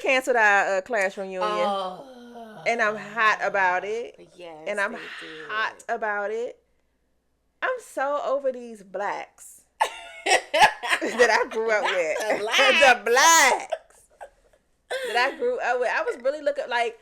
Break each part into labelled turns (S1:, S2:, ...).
S1: canceled our class reunion.
S2: Oh.
S1: And I'm hot about it.
S2: Yes,
S1: and I'm
S2: they did.
S1: hot about it. I'm so over these blacks that I grew up with.
S2: The blacks.
S1: The blacks that I grew up with. I was really looking like.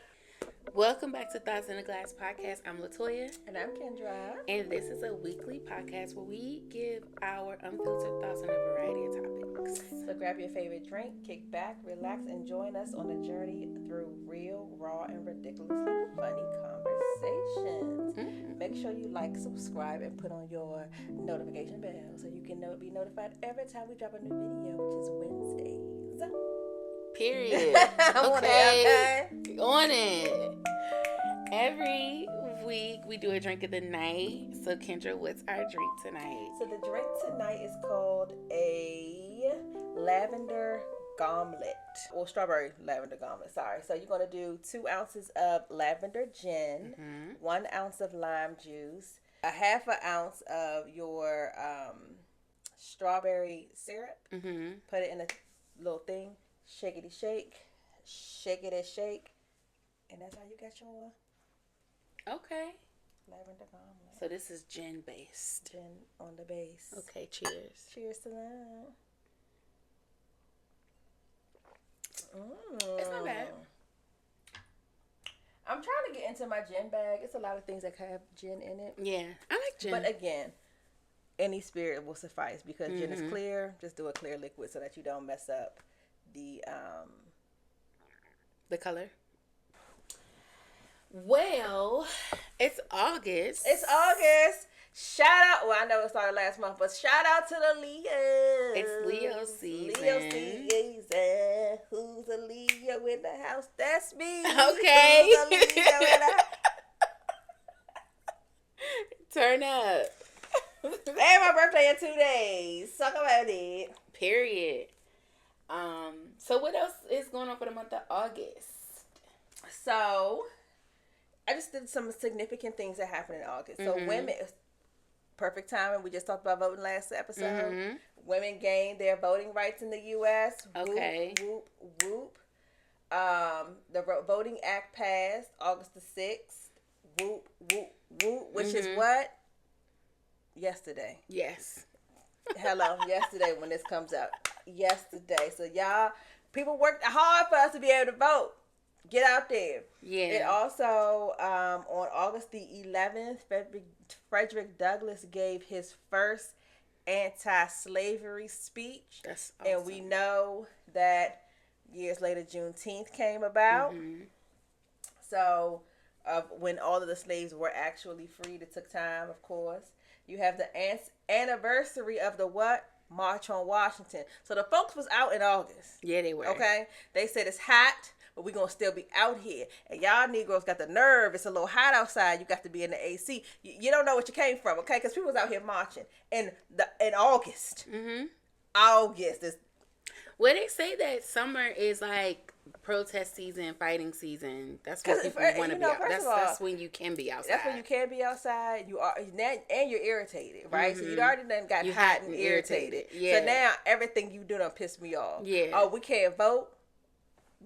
S2: Welcome back to Thoughts in a Glass podcast. I'm LaToya.
S1: And I'm Kendra.
S2: And this is a weekly podcast where we give our unfiltered thoughts on a variety of topics.
S1: So grab your favorite drink, kick back, relax, and join us on a journey through real, raw, and ridiculously funny conversations. Mm-hmm. Make sure you like, subscribe, and put on your notification bell so you can be notified every time we drop a new video, which is Wednesdays.
S2: Period.
S1: Okay.
S2: On it. Every week we do a drink of the night. So Kendra, what's our drink tonight?
S1: So the drink tonight is called a lavender gimlet. Or strawberry lavender gimlet, sorry. So you're going to do 2 ounces of lavender gin, 1 ounce of lime juice, a half an ounce of your strawberry syrup. Put it in a little thing. Shakety shake, shake it and shake, and that's how you got your
S2: okay
S1: lavender gimlet.
S2: So this is gin based.
S1: Gin on the base.
S2: Okay, cheers.
S1: Cheers to that.
S2: It's not bad.
S1: I'm trying to get into my gin bag. It's a lot of things that have gin in it.
S2: Yeah, I like gin.
S1: But again, any spirit will suffice because gin is clear. Just do a clear liquid so that you don't mess up
S2: the color. Well, it's August.
S1: It's August. Shout out. Well, I know it started last month, but shout out to the Leos.
S2: It's Leo season.
S1: Leo season. Who's a Leo in the house? That's me.
S2: Okay.
S1: Who's a Leo in the house?
S2: Turn up.
S1: And my birthday in 2 days. Talk about it.
S2: Period. So what else is going on for the month of August?
S1: So, I just did some significant things that happened in August. So, women, perfect timing. We just talked about voting last episode. Women gained their voting rights in the U.S.
S2: Okay.
S1: Whoop, whoop, whoop. The Voting Act passed August the 6th. Whoop, whoop, whoop. Which is what? Yesterday.
S2: Yes.
S1: Hello, yesterday when this comes out. Yesterday. So y'all, people worked hard for us to be able to vote. Get out there.
S2: Yeah.
S1: It also, on August the 11th, Frederick Douglass gave his first anti-slavery speech.
S2: That's awesome.
S1: And we know that years later, Juneteenth came about. So, when all of the slaves were actually freed, it took time, of course. You have the anniversary of the what? March on Washington. So the folks was out in August.
S2: Yeah, they were.
S1: Okay? They said it's hot, but we're going to still be out here. And y'all Negroes got the nerve. It's a little hot outside. You got to be in the AC. You don't know what you came from, okay? Because people was out here marching in August. August is.
S2: Well, they say that summer is like protest season, fighting season. That's when people want to be out. That's when you can be outside.
S1: That's when you can be outside. You are, and you're irritated, right? So you already done got hot and irritated.
S2: Yeah.
S1: So now everything you do done piss me off.
S2: Yeah.
S1: Oh, we can't vote.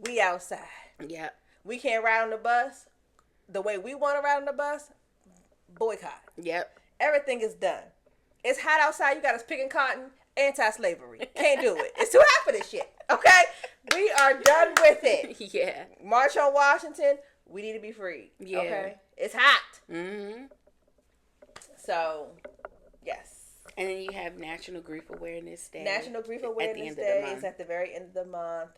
S1: We outside.
S2: Yep.
S1: We can't ride on the bus the way we want to ride on the bus. Boycott.
S2: Yep.
S1: Everything is done. It's hot outside. You got us picking cotton. Anti-slavery. Can't do it. It's too hot for this shit. Okay? We are done with it.
S2: Yeah.
S1: March on Washington. We need to be free.
S2: Yeah.
S1: Okay? It's hot. So, yes.
S2: And then you have National Grief Awareness Day.
S1: National Grief Awareness Day is at the very end of the month.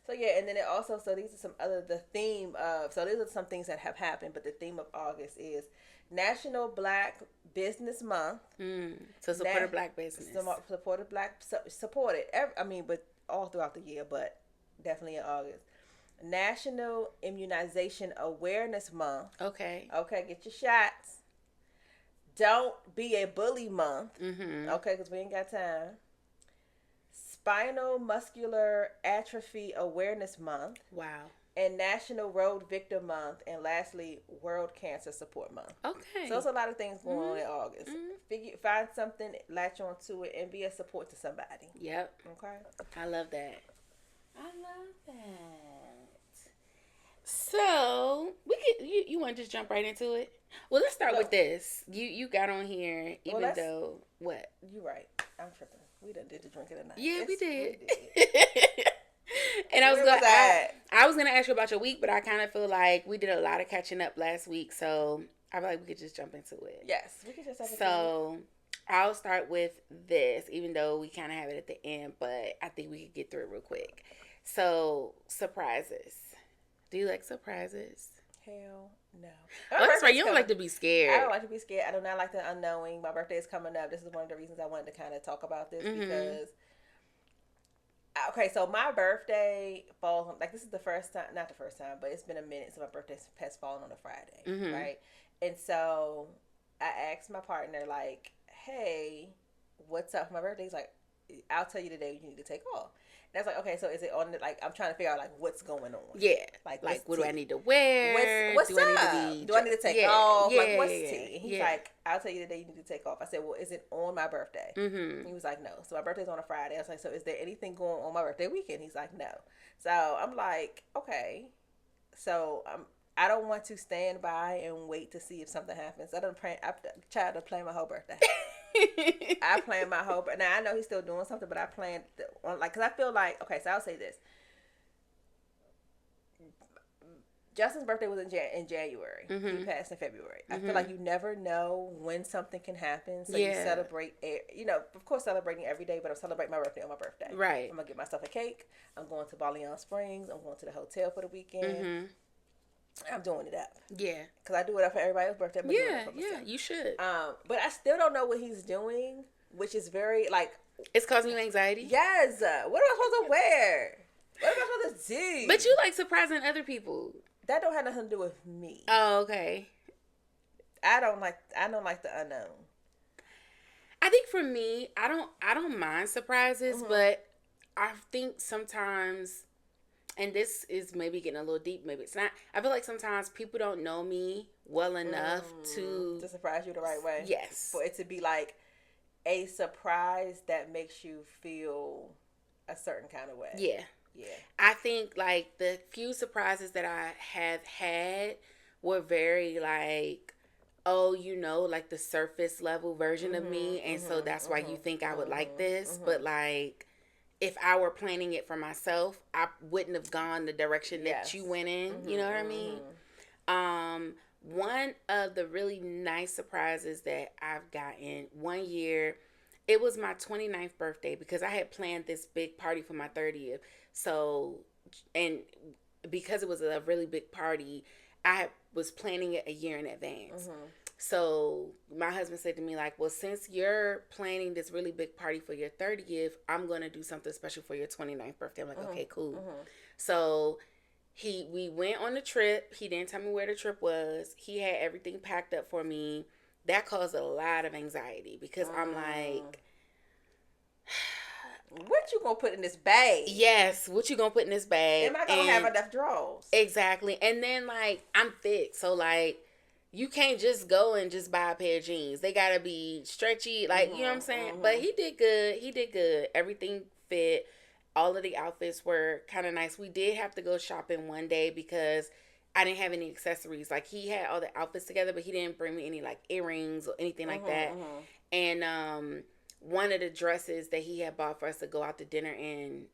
S1: So yeah, and then it also, so these are some other, the theme of, so these are some things that have happened, but the theme of August is National Black Business Month.
S2: So support a black business.
S1: Support it. But all throughout the year, but definitely in August. National Immunization Awareness Month.
S2: Okay,
S1: get your shots. Don't be a bully month. Okay, because we ain't got time. Spinal Muscular Atrophy Awareness Month.
S2: Wow.
S1: And National Road Victim Month. And lastly, World Cancer Support Month.
S2: Okay.
S1: So there's a lot of things going on in August. Find something, latch on to it, and be a support to somebody.
S2: Yep.
S1: Okay.
S2: I love that. I love that. So we could you want to just jump right into it? Well, let's start with this. You got on here even though what?
S1: You right. I'm tripping. We done did the drink of the night.
S2: Yeah, we did. And I was gonna ask you about your week, but I kind of feel like we did a lot of catching up last week, so I feel like we could just jump into it.
S1: Yes, we could just jump into
S2: it. So I'll start with this, even though we kind of have it at the end, but I think we could get through it real quick. So, surprises. Do you like surprises?
S1: Hell no.
S2: Oh, that's right. You don't like to be scared.
S1: I don't like to be scared. I do not like the unknowing. My birthday is coming up. This is one of the reasons I wanted to kind of talk about this because... Okay, so my birthday falls on, like, this is the first time, not the first time, but it's been a minute since my birthday has fallen on a Friday, right? And so I asked my partner, like, hey, what's up for my birthday? He's like, I'll tell you the day you need to take off. And I was like, okay, so is it on the, like, I'm trying to figure out, like, what's going on.
S2: Yeah. Like what do I need to wear?
S1: What's up? Do I need to take off? Yeah, like, what's tea? And he's like, I'll tell you the day you need to take off. I said, well, is it on my birthday? He was like, no. So my birthday's on a Friday. I was like, so is there anything going on my birthday weekend? He's like, no. So I'm like, okay. So I don't want to stand by and wait to see if something happens. I tried to plan my whole birthday. I planned my whole, now I know he's still doing something, but I planned on, like, because I feel like, okay, so I'll say this. Justin's birthday was in January. He passed in February. I feel like you never know when something can happen, so you celebrate, of course celebrating every day, but I'm celebrating my birthday on my birthday.
S2: Right.
S1: I'm going to get myself a cake. I'm going to Baleon Springs. I'm going to the hotel for the weekend. I'm doing it up. Yeah. Because I do it up for everybody else's birthday.
S2: Yeah, you should.
S1: But I still don't know what he's doing, which is very, like...
S2: It's causing you anxiety?
S1: Yes. What am I supposed to wear? What am I supposed to do?
S2: But you like surprising other people.
S1: That don't have nothing to do with me.
S2: Oh, okay.
S1: I don't like the unknown.
S2: I think for me, I don't mind surprises, but I think sometimes... And this is maybe getting a little deep, maybe it's not. I feel like sometimes people don't know me well enough to
S1: surprise you the right way.
S2: Yes.
S1: For it to be like a surprise that makes you feel a certain kind of way.
S2: Yeah. Yeah. I think like the few surprises that I have had were very like, like the surface level version of me. And so that's why you think I would like this. But like, if I were planning it for myself, I wouldn't have gone the direction that you went in. You know what I mean? One of the really nice surprises that I've gotten one year, it was my 29th birthday because I had planned this big party for my 30th. So, and because it was a really big party, I was planning it a year in advance. So my husband said to me, like, well, since you're planning this really big party for your 30th, I'm going to do something special for your 29th birthday. I'm like, okay, cool. So we went on the trip. He didn't tell me where the trip was. He had everything packed up for me. That caused a lot of anxiety because I'm like...
S1: What you gonna put in this bag?
S2: Yes, what you gonna put in this bag?
S1: Am I gonna have enough drawers?
S2: Exactly. And then, like, I'm thick, so, like... You can't just go and just buy a pair of jeans. They gotta be stretchy, like, you know what I'm saying? But he did good. Everything fit. All of the outfits were kind of nice. We did have to go shopping one day because I didn't have any accessories. Like, he had all the outfits together, but he didn't bring me any, like, earrings or anything like that. And one of the dresses that he had bought for us to go out to dinner in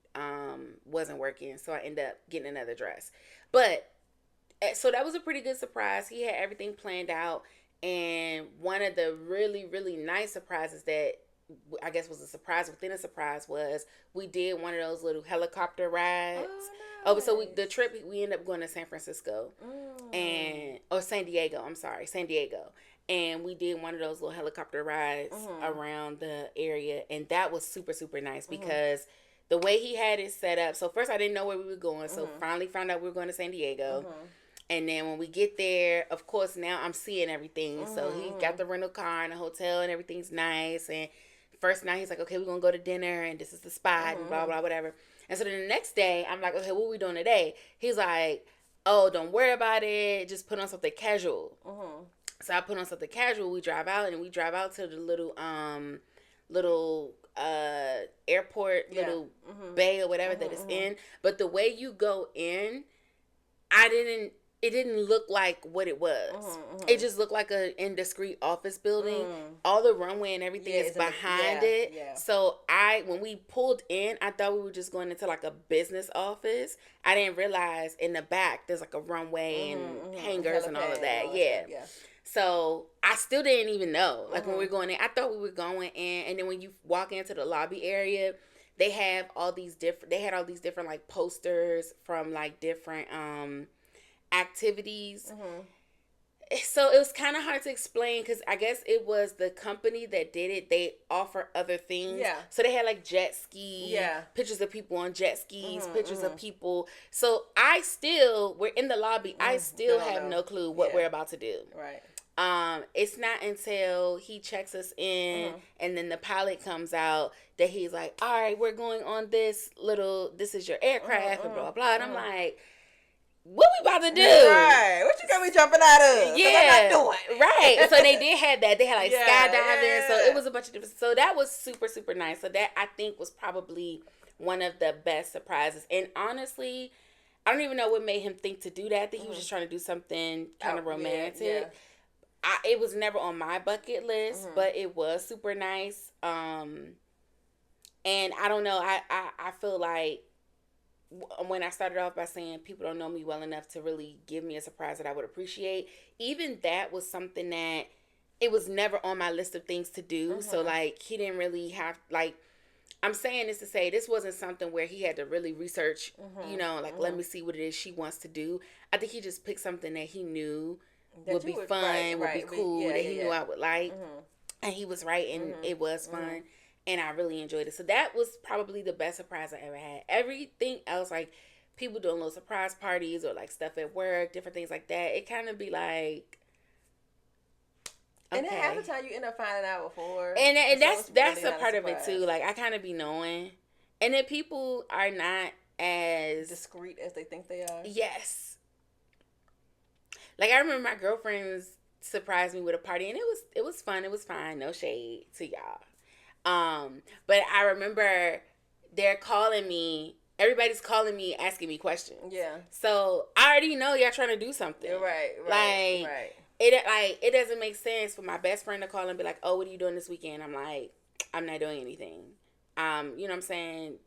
S2: wasn't working. So I ended up getting another dress. But... So that was a pretty good surprise. He had everything planned out. And one of the really, really nice surprises that I guess was a surprise within a surprise was we did one of those little helicopter rides. Oh, nice. So the trip, we ended up going to San Francisco. San Diego. And we did one of those little helicopter rides around the area. And that was super, super nice because the way he had it set up. So first I didn't know where we were going. So finally found out we were going to San Diego. And then when we get there, of course, now I'm seeing everything. So he got the rental car and the hotel and everything's nice. And first night he's like, okay, we're going to go to dinner and this is the spot and blah, blah, whatever. And so then the next day, I'm like, okay, what are we doing today? He's like, oh, don't worry about it. Just put on something casual. So I put on something casual. We drive out to the little airport little bay or whatever that it's in. But the way you go in, it didn't look like what it was. It just looked like a indiscreet office building. All the runway and everything is behind it. Yeah. So when we pulled in, I thought we were just going into like a business office. I didn't realize in the back there's like a runway and hangars and all of that. Yeah. So I still didn't even know. Like when we were going in, I thought we were going in, and then when you walk into the lobby area, they had all these different like posters from like different activities. So it was kind of hard to explain because I guess it was the company that did it. They offer other things. Yeah. So they had like jet ski, pictures of people on jet skis, pictures of people. So we're in the lobby. I still have no clue what we're about to do. Right. It's not until he checks us in and then the pilot comes out that he's like, all right, we're going on this is your aircraft and blah, blah, blah. And I'm like, what we about to do?
S1: Right. What you gonna be jumping out of?
S2: Yeah.
S1: I'm not doing.
S2: Right. So they did have that. They had like skydiving. Yeah. So it was a bunch of different. So that was super, super nice. So that I think was probably one of the best surprises. And honestly, I don't even know what made him think to do that. I think he was just trying to do something kind of romantic. Yeah. It was never on my bucket list, but it was super nice. And I don't know. I feel like when I started off by saying people don't know me well enough to really give me a surprise that I would appreciate, even that was something that it was never on my list of things to do. So like he didn't really have like, I'm saying this to say this wasn't something where he had to really research, let me see what it is she wants to do. I think he just picked something that he knew would be fun, would be cool, that he knew I would like. And he was right, and it was fun. And I really enjoyed it. So that was probably the best surprise I ever had. Everything else, like people doing little surprise parties or like stuff at work, different things like that, it kind of be like,
S1: okay. And then half the time you end up finding out before.
S2: And that's really a part of it too. Like I kind of be knowing. And then people are not as
S1: discreet as they think they are.
S2: Yes. Like I remember my girlfriends surprised me with a party, and it was fun. It was fine. No shade to y'all. But I remember they're calling me. Everybody's calling me, asking me questions. Yeah. So I already know y'all trying to do something. Right. It doesn't make sense for my best friend to call and be like, "Oh, what are you doing this weekend?" I'm like, "I'm not doing anything." You know what I'm saying?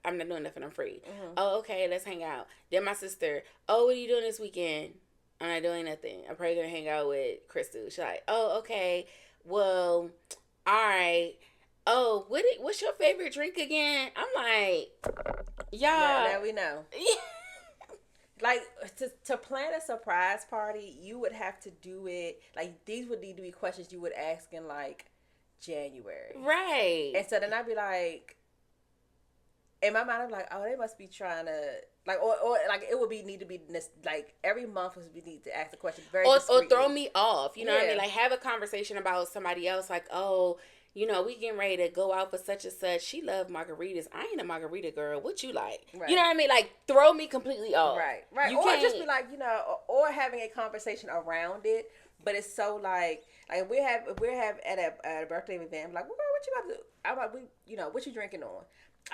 S2: I'm not doing nothing. I'm free. Oh, okay. Let's hang out. Then my sister, "Oh, what are you doing this weekend?" I'm not doing nothing. I'm probably gonna hang out with Crystal. She's like, "Oh, okay. Well, all right. Oh, what's your favorite drink again?" I'm like, y'all.
S1: Now we know. Like, to plan a surprise party, you would have to do it, like, these would need to be questions you would ask in, like, January.
S2: Right.
S1: And so then I'd be like, in my mind, I'm like, oh, they must be trying to, like, or like, it would need to be, like, every month we need to ask the question very discreetly.
S2: Or throw me off, you know what I mean? Like, have a conversation about somebody else, like, oh, we getting ready to go out for such and such. She loved margaritas. I ain't a margarita girl. What you like? Right. You know what I mean? Like, throw me completely off.
S1: Right. You or can't just be like, or having a conversation around it. But it's so like if we have at a birthday event, I'm like, what you about to do? I'm like, what you drinking on?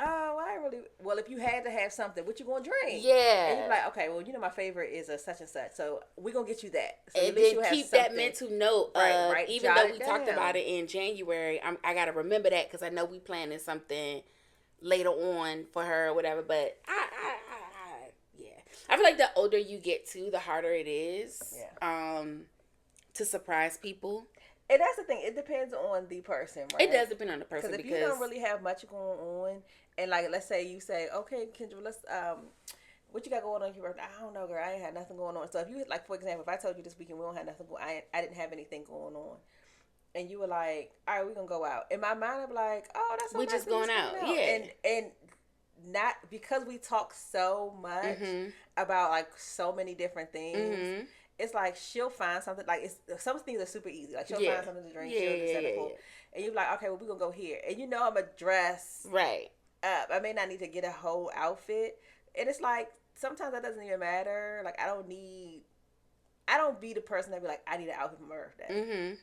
S1: Oh, I really. Well, if you had to have something, what you gonna drink?
S2: Yeah.
S1: And you're like, okay, well, my favorite is a such and such, so we're gonna get you that. So
S2: and
S1: at least
S2: then keep that mental note. Right. Even though we talked about it in January, I gotta remember that because I know we planning something later on for her or whatever. But I feel like the older you get too, the harder it is. Yeah. To surprise people.
S1: And that's the thing. It depends on the person, right?
S2: It does depend on the person
S1: because if you don't really have much going on, and like let's say you say, okay, Kendra, let's what you got going on here? I don't know, girl. I ain't had nothing going on. So if you like, for example, if I told you this weekend we don't have nothing going, I didn't have anything going on, and you were like, all right, we're gonna go out. In my mind, I'm like, oh, that's so
S2: we
S1: nice,
S2: just going out, yeah,
S1: and not because we talk so much about like so many different things. It's like she'll find something, like some things are super easy. Like she'll find something to drink, she'll just set it cool. And you're like, okay, well, we're going to go here. And I'm a dress up. I may not need to get a whole outfit. And it's like, sometimes that doesn't even matter. Like, I don't be the person that be like, I need an outfit for my birthday.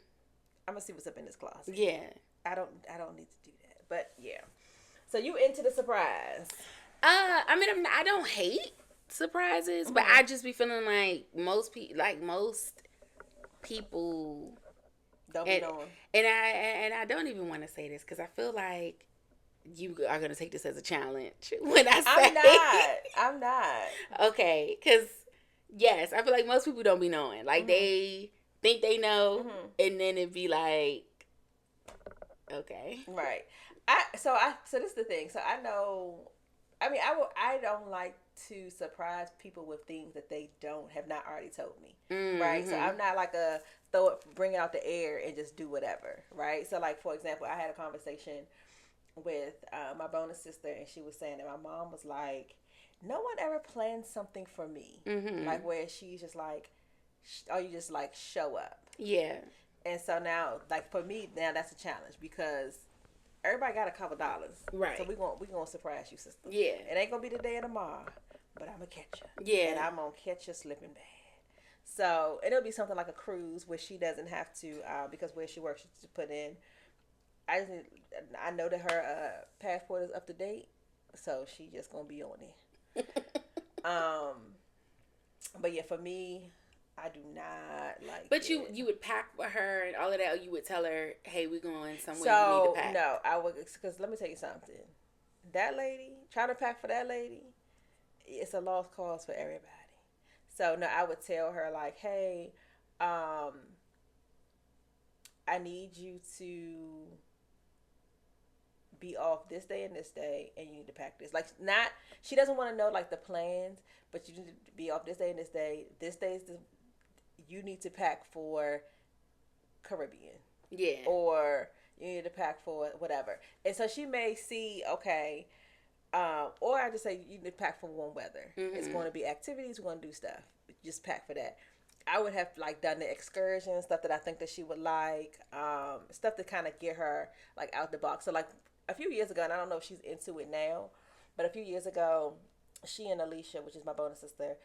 S1: I'm going to see what's up in this closet.
S2: Yeah.
S1: I don't need to do that. But yeah. So you into the surprise?
S2: I mean, I don't hate surprises, but I just be feeling like most people
S1: Don't be
S2: and
S1: knowing.
S2: I don't even want to say this because I feel like you are gonna take this as a challenge when I say
S1: I'm not.
S2: okay, because yes, I feel like most people don't be knowing. Like they think they know, and then it be like, okay,
S1: Right. So this is the thing. So I know. I mean, I don't like to surprise people with things that they don't have not already told me. Right. So I'm not like a bring it out the air and just do whatever. Right. So like for example, I had a conversation with my bonus sister, and she was saying that my mom was like, no one ever plans something for me, like where she's just like, or you just like show up.
S2: Yeah.
S1: And so now, like for me, now that's a challenge because everybody got a couple dollars,
S2: right?
S1: So we gonna surprise you, sister.
S2: Yeah.
S1: It ain't gonna be the day of tomorrow, but I'm gonna catch you.
S2: Yeah.
S1: And I'm gonna catch you slipping bad. So it'll be something like a cruise where she doesn't have to, because where she works, she put in. I know that her passport is up to date, so she just gonna be on it. But yeah, for me, I do not like.
S2: But you would pack for her and all of that, or you would tell her, "Hey, we're going somewhere.
S1: So
S2: you need to pack."
S1: No, I would, because let me tell you something. That lady trying to pack for that lady, it's a lost cause for everybody. So no, I would tell her like, "Hey, I need you to be off this day and this day, and you need to pack this." Like, not, she doesn't want to know like the plans, but you need to be off this day and this day. This day is you need to pack for Caribbean.
S2: Yeah.
S1: Or you need to pack for whatever. And so she may see, okay, or I just say you need to pack for warm weather. It's going to be activities, we're going to do stuff. Just pack for that. I would have like done the excursion stuff that I think that she would like, stuff to kind of get her like out the box. So like a few years ago, and I don't know if she's into it now, but a few years ago, she and Alicia, which is my bonus sister,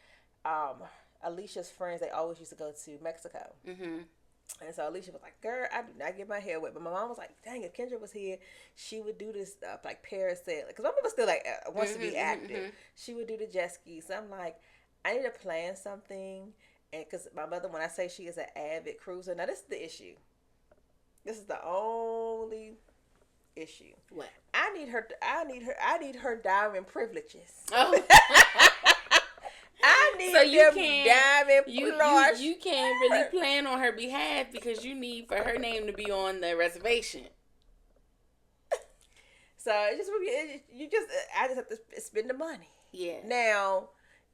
S1: Alicia's friends, they always used to go to Mexico. And so Alicia was like, girl, I do not get my hair wet. But my mom was like, dang, if Kendra was here, she would do this stuff, like parasailing. Because my mom was still like, wants to be active. She would do the jet ski. So I'm like, I need to plan something. And because my mother, when I say she is an avid cruiser, now this is the issue. This is the only issue.
S2: What?
S1: I need her diamond privileges.
S2: Oh.
S1: I need
S2: so you
S1: them
S2: can't,
S1: diamond plush.
S2: You can't really plan on her behalf because you need for her name to be on the reservation.
S1: So it's just I just have to spend the money.
S2: Yeah.
S1: Now,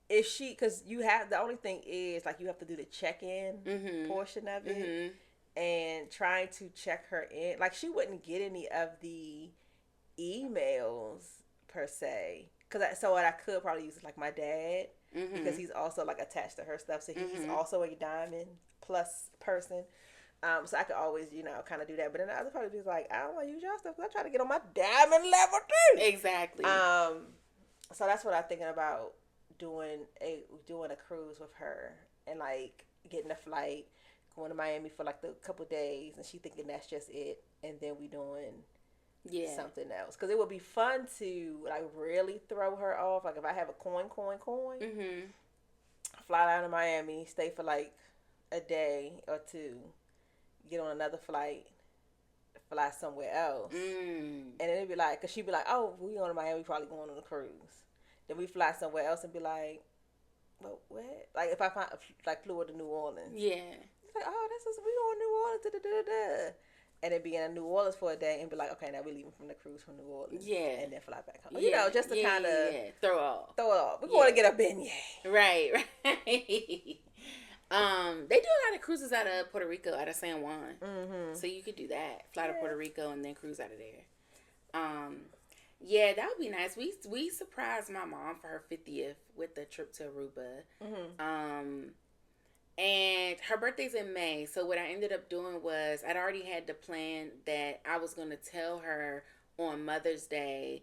S1: if she, because you have, the only thing is like you have to do the check-in portion of it, and trying to check her in, like she wouldn't get any of the emails per se, so what I could probably use is like my dad. Because he's also like attached to her stuff, so he's also a diamond plus person. So I could always, kind of do that. But then the other part is like, I don't want to use y'all stuff because I try to get on my diamond level too.
S2: Exactly.
S1: So that's what I'm thinking about, doing a cruise with her and like getting a flight, going to Miami for like the couple days, and she thinking that's just it, and then we doing something else, because it would be fun to like really throw her off. Like if I have a coin, fly down to Miami, stay for like a day or two, get on another flight, fly somewhere else, and then it'd be like, because she'd be like, oh, we going to Miami, we probably going on a cruise. Then we fly somewhere else and be like, well, what? Like if I flew to New Orleans, it's like, oh, we going to New Orleans, and then be in New Orleans for a day and be like, okay, now we're leaving from the cruise from New Orleans. And then fly back home. Just to kind of
S2: throw it off.
S1: We're going to get a beignet.
S2: Right. They do a lot of cruises out of Puerto Rico, out of San Juan. So you could do that. Fly to Puerto Rico and then cruise out of there. Yeah, that would be nice. We surprised my mom for her 50th with the trip to Aruba. And her birthday's in May. So what I ended up doing was I'd already had the plan that I was going to tell her on Mother's Day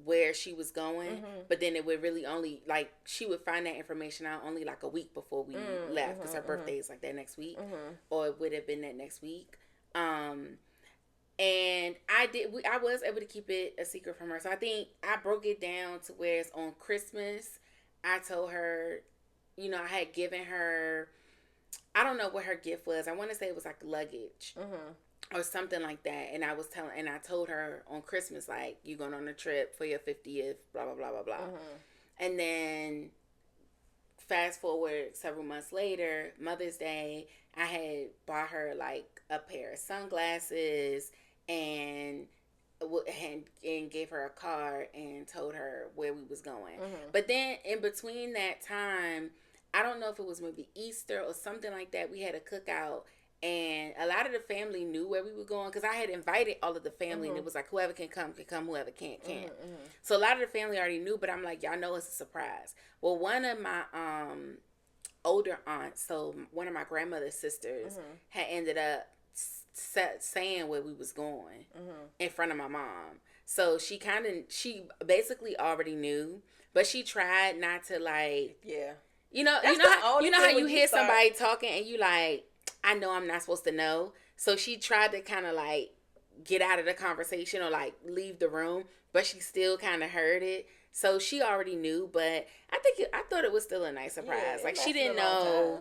S2: where she was going. But then it would really only, like, she would find that information out only like a week before we left. Because her birthday is like that next week. Or it would have been that next week. And I was able to keep it a secret from her. So I think I broke it down to where it's on Christmas. I told her, I had given her, I don't know what her gift was. I want to say it was like luggage. Or something like that. And I told her on Christmas, like, you going on a trip for your 50th, blah, blah, blah, blah, blah. And then fast forward several months later, Mother's Day, I had bought her like a pair of sunglasses and gave her a card and told her where we was going. But then in between that time, I don't know if it was maybe Easter or something like that, we had a cookout. And a lot of the family knew where we were going because I had invited all of the family, and it was like whoever can come, whoever can't. So a lot of the family already knew, but I'm like, y'all know it's a surprise. Well, one of my older aunts, so one of my grandmother's sisters, had ended up saying where we was going in front of my mom. So she basically already knew, but she tried not to like, you know how you hear somebody talking and you like, I know I'm not supposed to know. So she tried to kind of like get out of the conversation or like leave the room, but she still kind of heard it. So she already knew, but I thought it was still a nice surprise. Like she didn't know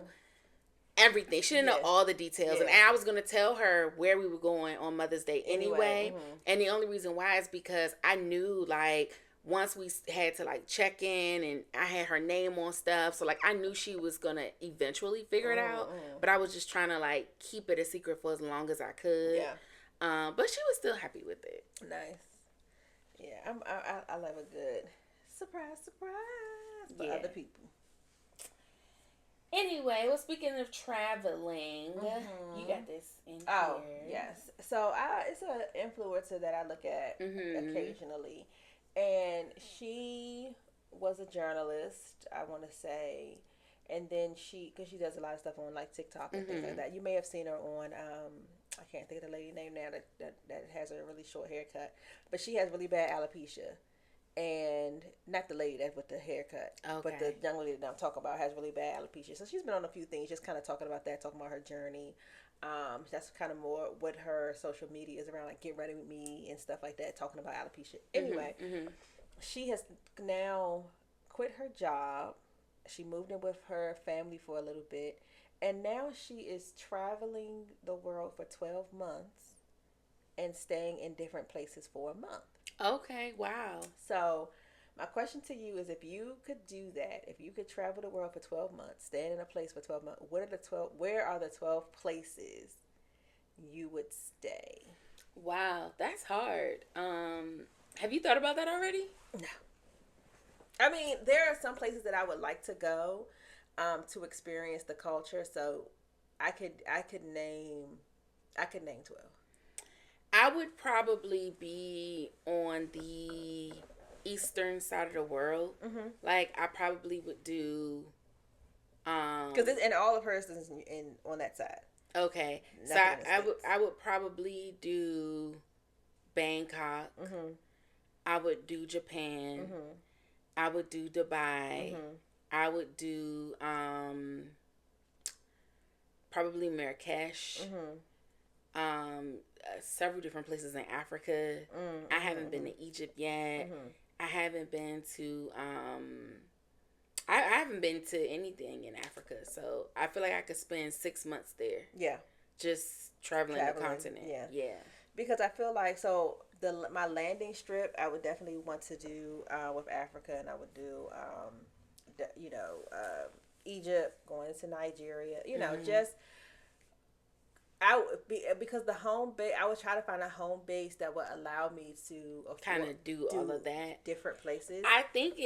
S2: everything. She didn't know all the details. And I was going to tell her where we were going on Mother's Day anyway. And the only reason why is because I knew like once we had to like check in and I had her name on stuff. So like I knew she was going to eventually figure it out. But I was just trying to like keep it a secret for as long as I could. But she was still happy with it.
S1: Nice. Yeah, I love a good surprise for other people.
S2: Anyway, well, speaking of traveling, you got this in here. Oh,
S1: yes. So it's an influencer that I look at occasionally. And she was a journalist, I want to say. And then because she does a lot of stuff on like TikTok and things like that. You may have seen her on, I can't think of the lady name now that has a really short haircut. But she has really bad alopecia. And not the lady that's with the haircut, but the young lady that I'm talking about has really bad alopecia. So she's been on a few things, just kind of talking about that, talking about her journey. That's kind of more what her social media is around, like Get Ready With Me and stuff like that, talking about alopecia. Anyway, she has now quit her job. She moved in with her family for a little bit. And now she is traveling the world for 12 months and staying in different places for a month.
S2: Okay, wow.
S1: So, my question to you is if you could do that, if you could travel the world for 12 months, stay in a place for 12 months, where are the 12 places you would stay?
S2: Wow, that's hard. Have you thought about that already?
S1: No. I mean, there are some places that I would like to go to experience the culture, so I could name 12.
S2: I would probably be on the eastern side of the world. Like I probably would do,
S1: because and all of hers is on that side.
S2: Okay, so I would probably do Bangkok. I would do Japan. I would do Dubai. I would do probably Marrakesh. Several different places in Africa. I haven't been to Egypt yet. I haven't been to I haven't been to anything in Africa, so I feel like I could spend 6 months there. Yeah, just traveling the continent. Yeah.
S1: Because I feel like my landing strip I would definitely want to do with Africa, and I would do Egypt, going into Nigeria. Just. Because the home base, I would try to find a home base that would allow me to
S2: kind of do all of that,
S1: different places.
S2: I think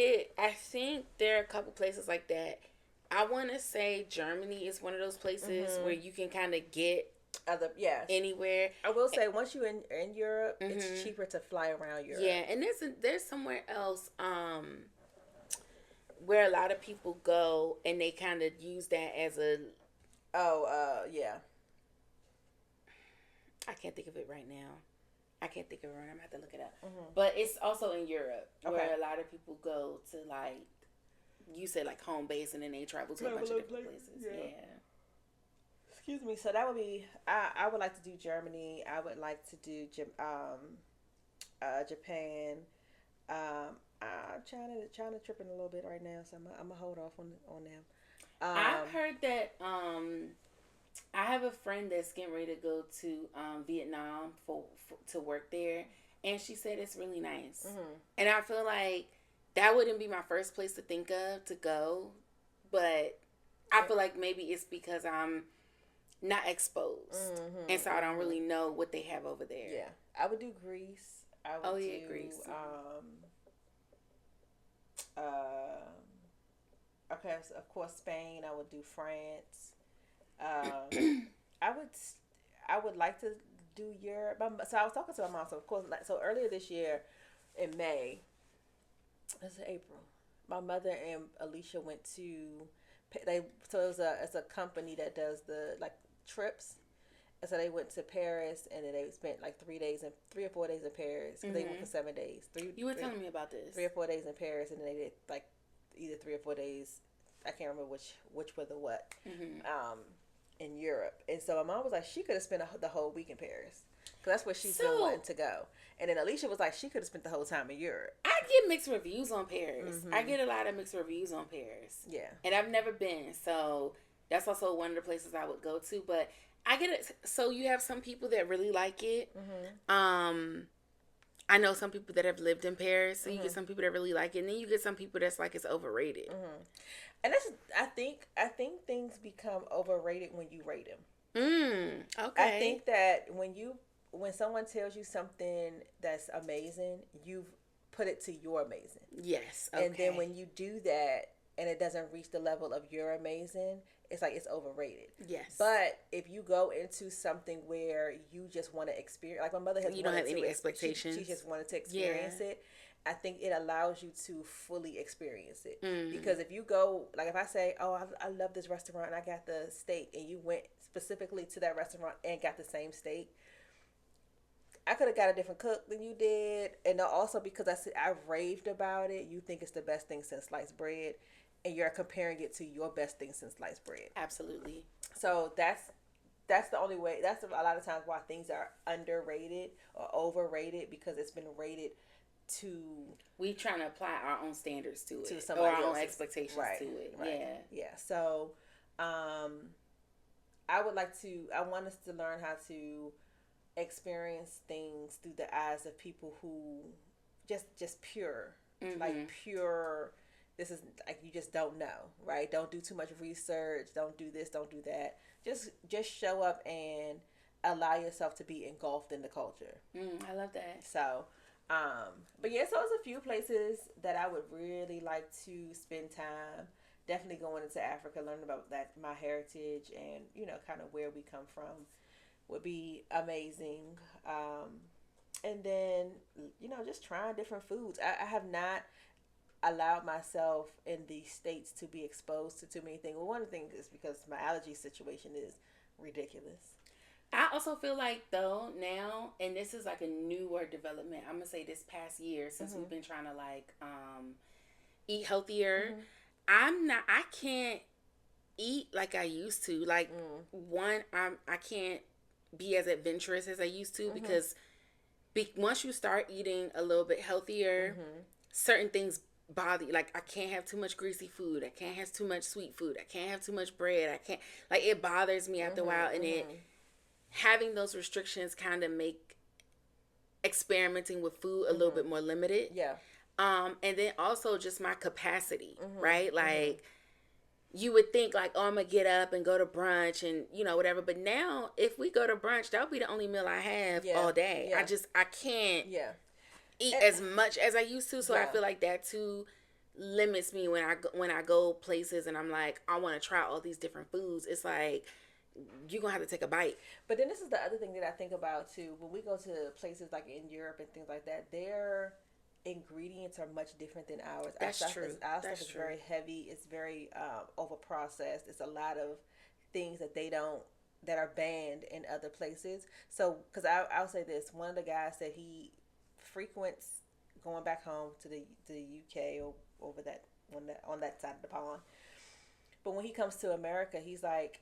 S2: there are a couple places like that. I want to say Germany is one of those places where you can kind of get anywhere.
S1: I will say once you're in Europe, it's cheaper to fly around Europe.
S2: Yeah, and there's somewhere else where a lot of people go and they kind of use that as a I can't think of it right now. I'm going to have to look it up. But it's also in Europe where a lot of people go to, like, you said, like, home base, and then they travel to a bunch of different places. Yeah.
S1: Excuse me. So that would be. I would like to do Germany. I would like to do Japan. China tripping a little bit right now, so I'm gonna hold off on them.
S2: I've heard that I have a friend that's getting ready to go to Vietnam for to work there, and she said it's really nice. And I feel like that wouldn't be my first place to think of to go, but I feel like maybe it's because I'm not exposed, and so I don't really know what they have over there.
S1: Yeah, I would do Greece. I would do
S2: Greece.
S1: Okay, so of course Spain. I would do France. I would like to do Europe. So I was talking to my mom. So of course, so earlier this year, in May, it's April. My mother and Alicia went to so it's a company that does the like trips. And so they went to Paris, and then they spent like 3 or 4 days in Paris. Cause they went for 7 days.
S2: You were telling me about this.
S1: 3 or 4 days in Paris, and then they did like either 3 or 4 days. I can't remember which were the what. In Europe. And so my mom was like, she could have spent the whole week in Paris, because that's where she's been wanting to go. And then Alicia was like, she could have spent the whole time in Europe.
S2: I get mixed reviews on Paris. I get a lot of mixed reviews on Paris.
S1: Yeah.
S2: And I've never been, so that's also one of the places I would go to. But I get it. So you have some people that really like it. I know some people that have lived in Paris, so you get some people that really like it, and then you get some people that's like it's overrated.
S1: And that's, I think things become overrated when you rate them.
S2: Okay.
S1: I think that when someone tells you something that's amazing, you've put it to your amazing.
S2: Yes. Okay.
S1: And then when you do that and it doesn't reach the level of your amazing, it's like it's overrated.
S2: Yes.
S1: But if you go into something where you just want to experience, like my mother has,
S2: you don't have any expectations.
S1: She just wanted to experience it. I think it allows you to fully experience it. Because if you go, like if I say, oh, I love this restaurant and I got the steak, and you went specifically to that restaurant and got the same steak, I could have got a different cook than you did. And also because I raved about it, you think it's the best thing since sliced bread, and you're comparing it to your best thing since sliced bread.
S2: Absolutely.
S1: So that's the only way. That's a lot of times why things are underrated or overrated, because it's been rated to,
S2: we trying to apply our own standards to it,
S1: somebody
S2: or our
S1: else's
S2: own expectations to it.
S1: Yeah. So I want us to learn how to experience things through the eyes of people who just pure, like pure. This is like, you just don't know, right? Don't do too much research. Don't do this. Don't do that. Just show up and allow yourself to be engulfed in the culture.
S2: I love that.
S1: So, but yeah, so there's a few places that I would really like to spend time. Definitely going into Africa, learning about my heritage, and kind of where we come from would be amazing. And then just trying different foods. I have not allowed myself in the States to be exposed to too many things. Well, one of the things is because my allergy situation is ridiculous.
S2: I also feel like, though, now, and this is like a newer development, I'm gonna say this past year, since we've been trying to like eat healthier, I can't eat like I used to. Like, I can't be as adventurous as I used to, because once you start eating a little bit healthier, certain things bother you. Like, I can't have too much greasy food. I can't have too much sweet food. I can't have too much bread. I can't, like, it bothers me after a while, and having those restrictions kind of make experimenting with food a little bit more limited.
S1: Yeah.
S2: And then also just my capacity, right? Like, you would think like, oh, I'm going to get up and go to brunch and, whatever. But now, if we go to brunch, that'll be the only meal I have all day.
S1: Yeah.
S2: I can't eat as much as I used to. So I feel like that too limits me when I go places and I'm like, I want to try all these different foods. It's like, you're going to have to take a bite.
S1: But then this is the other thing that I think about too. When we go to places like in Europe and things like that, their ingredients are much different than ours.
S2: That's true.
S1: Our stuff is very heavy. It's very over processed. It's a lot of things that are banned in other places. So, because I'll say this, one of the guys said he frequents going back home to the UK or over that on that side of the pond. But when he comes to America, he's like,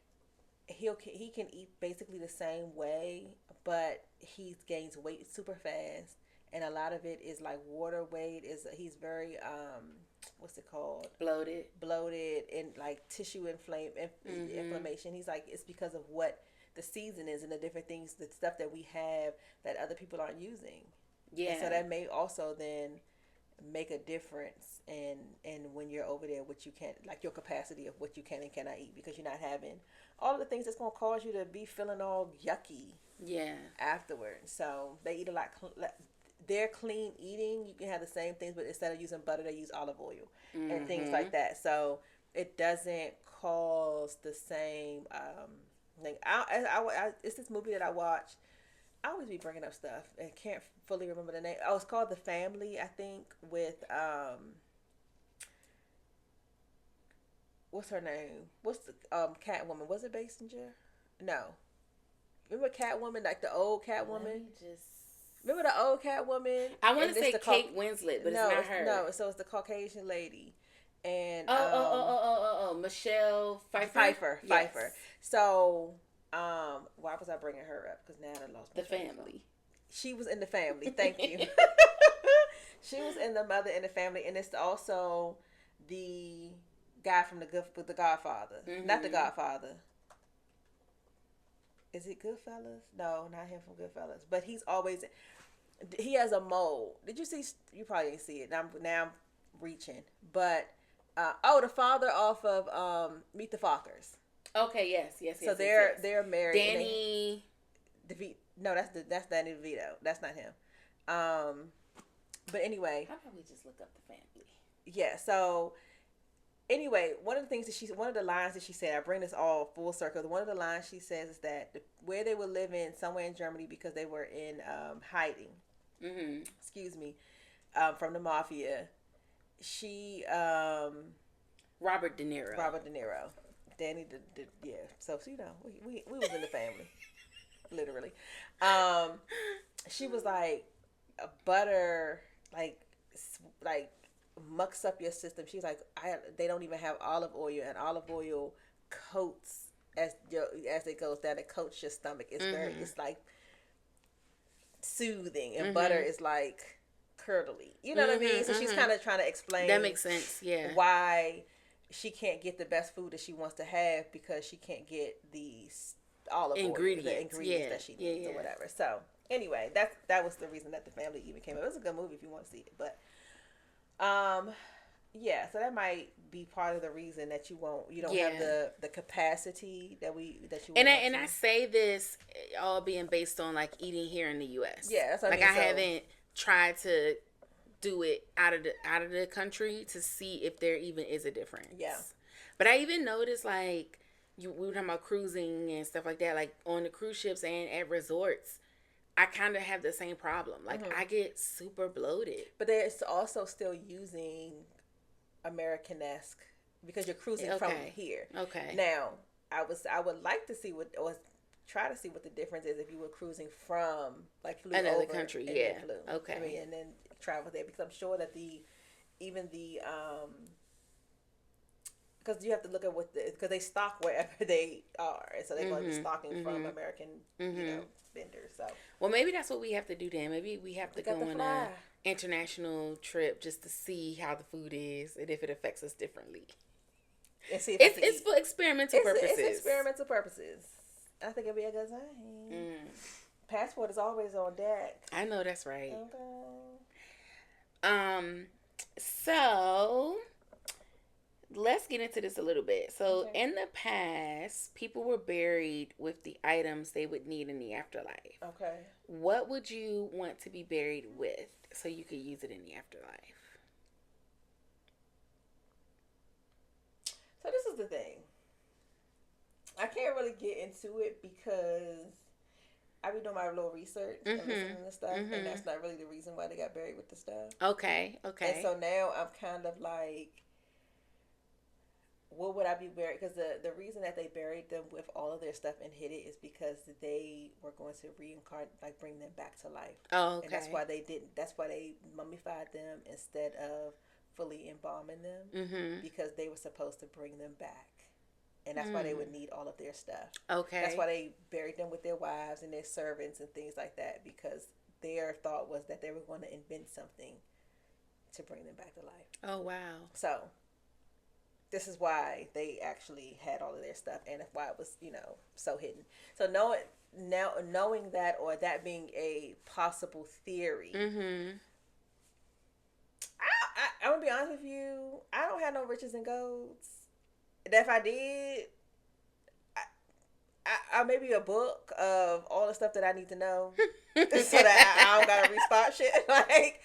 S1: he can eat basically the same way, but he gains weight super fast, and a lot of it is like water weight. Is he's very what's it called, bloated and like tissue inflammation. He's like, it's because of what the season is and the different things, the stuff that we have that other people aren't using. Yeah. And so that may also then make a difference in when you're over there, what you can, like your capacity of what you can and cannot eat, because you're not having all of the things that's going to cause you to be feeling all yucky. Yeah. Afterwards. So they eat a lot. They're clean eating. You can have the same things, but instead of using butter, they use olive oil and things like that. So it doesn't cause the same thing. It's this movie that I watched. I always be bringing up stuff and can't fully remember the name. Oh, it's called The Family, I think, with what's her name? What's the Catwoman? Was it Basinger? No. Remember Catwoman, like the old Catwoman? Remember the old Catwoman?
S2: I want to say Kate Winslet, but no, it's not her.
S1: No, so it's the Caucasian lady. And
S2: Michelle
S1: Pfeiffer. Yes. Pfeiffer. So why was I bringing her up? Because now I lost my
S2: Family.
S1: She was in The Family. Thank you. She was in The Mother in The Family, and it's also the guy from the Godfather. Not the Godfather. Is it Goodfellas? No, not him from Goodfellas. But he has a mole. Did you see? You probably didn't see it. Now I'm reaching. But the father off of Meet the Fockers.
S2: Okay. Yes.
S1: So they're married.
S2: Danny.
S1: No, that's Danny DeVito. That's not him. But anyway,
S2: I'll probably just look up The Family.
S1: Yeah. So anyway, one of the lines that she said, I bring this all full circle. One of the lines she says is that where they were living somewhere in Germany because they were in hiding. Excuse me, from the mafia. She
S2: Robert De Niro.
S1: Danny, yeah. So you know, we was in The Family, literally. She was like a butter, like mucks up your system. She's like, they don't even have olive oil, and olive oil coats as it goes down. It coats your stomach. It's it's like soothing, and butter is like curdly. You know what I mean? So she's kind of trying to explain.
S2: That makes sense. Yeah.
S1: Why she can't get the best food that she wants to have because she can't get the olive oil, the ingredients that she needs or whatever. So anyway, that was the reason that The Family even came up. It was a good movie if you want to see it, but so that might be part of the reason that you don't have the capacity that you want.
S2: And I say this all being based on like eating here in the US.
S1: Yeah, that's what
S2: I haven't tried to do it out of the country to see if there even is a difference.
S1: Yeah.
S2: But I even noticed like we were talking about cruising and stuff like that, like on the cruise ships and at resorts. I kind of have the same problem. Like, I get super bloated.
S1: But they're also still using American-esque because you're cruising from here. Okay. Now, I would like to see try to see what the difference is if you were cruising from, like, flew
S2: another
S1: over
S2: country.
S1: And
S2: Yeah.
S1: then flew.
S2: Okay.
S1: I mean, and then travel there, because I'm sure that because you have to look at because they stock wherever they are, and so they're going to be stocking from American, vendors. So,
S2: well, maybe that's what we have to do then. Maybe we have to go on an international trip just to see how the food is and if it affects us differently.
S1: And see if
S2: it's for experimental purposes.
S1: It's experimental purposes. I think it'd be a good time. Passport is always on deck.
S2: I know that's right.
S1: Okay.
S2: So let's get into this a little bit. So in the past, people were buried with the items they would need in the afterlife.
S1: Okay.
S2: What would you want to be buried with so you could use it in the afterlife?
S1: So this is the thing. I can't really get into it because I be doing my little research and listening to stuff, and that's not really the reason why they got buried with the stuff.
S2: Okay.
S1: And so now I'm kind of like, what would I be buried? Because the reason that they buried them with all of their stuff and hid it is because they were going to reincarnate, like bring them back to life.
S2: Oh, okay.
S1: And that's why they didn't. That's why they mummified them instead of fully embalming them, because they were supposed to bring them back. and that's why they would need all of their stuff.
S2: Okay.
S1: That's why they buried them with their wives and their servants and things like that, because their thought was that they were going to invent something to bring them back to life.
S2: Oh, wow.
S1: So this is why they actually had all of their stuff, and that's why it was, so hidden. So knowing that, or that being a possible theory,
S2: Mm-hmm.
S1: I'm gonna be honest with you. I don't have no riches and golds. That if I did, I maybe a book of all the stuff that I need to know, so that I don't gotta respot shit. Like,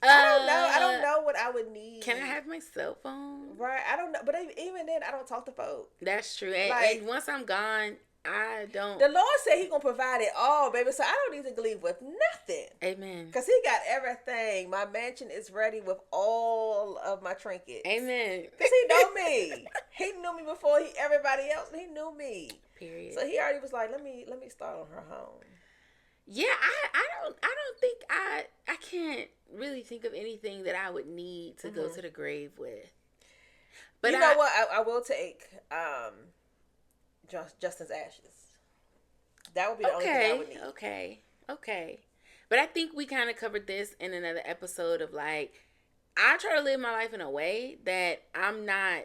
S1: I don't know what I would need.
S2: Can I have my cell phone?
S1: Right, I don't know. But even then, I don't talk to folk.
S2: That's true. And once I'm gone, I don't.
S1: The Lord said He gonna provide it all, baby. So I don't need to leave with nothing.
S2: Amen.
S1: Because He got everything. My mansion is ready with all of my trinkets.
S2: Amen.
S1: Because He know me. He knew me before everybody else. He knew me.
S2: Period.
S1: So He already was like, let me start on her home.
S2: Yeah, I don't think I can't really think of anything that I would need to go to the grave with. But
S1: you know what? I will take Justin's ashes. That would be the only thing I would need.
S2: Okay. But I think we kind of covered this in another episode of like, I try to live my life in a way that I'm not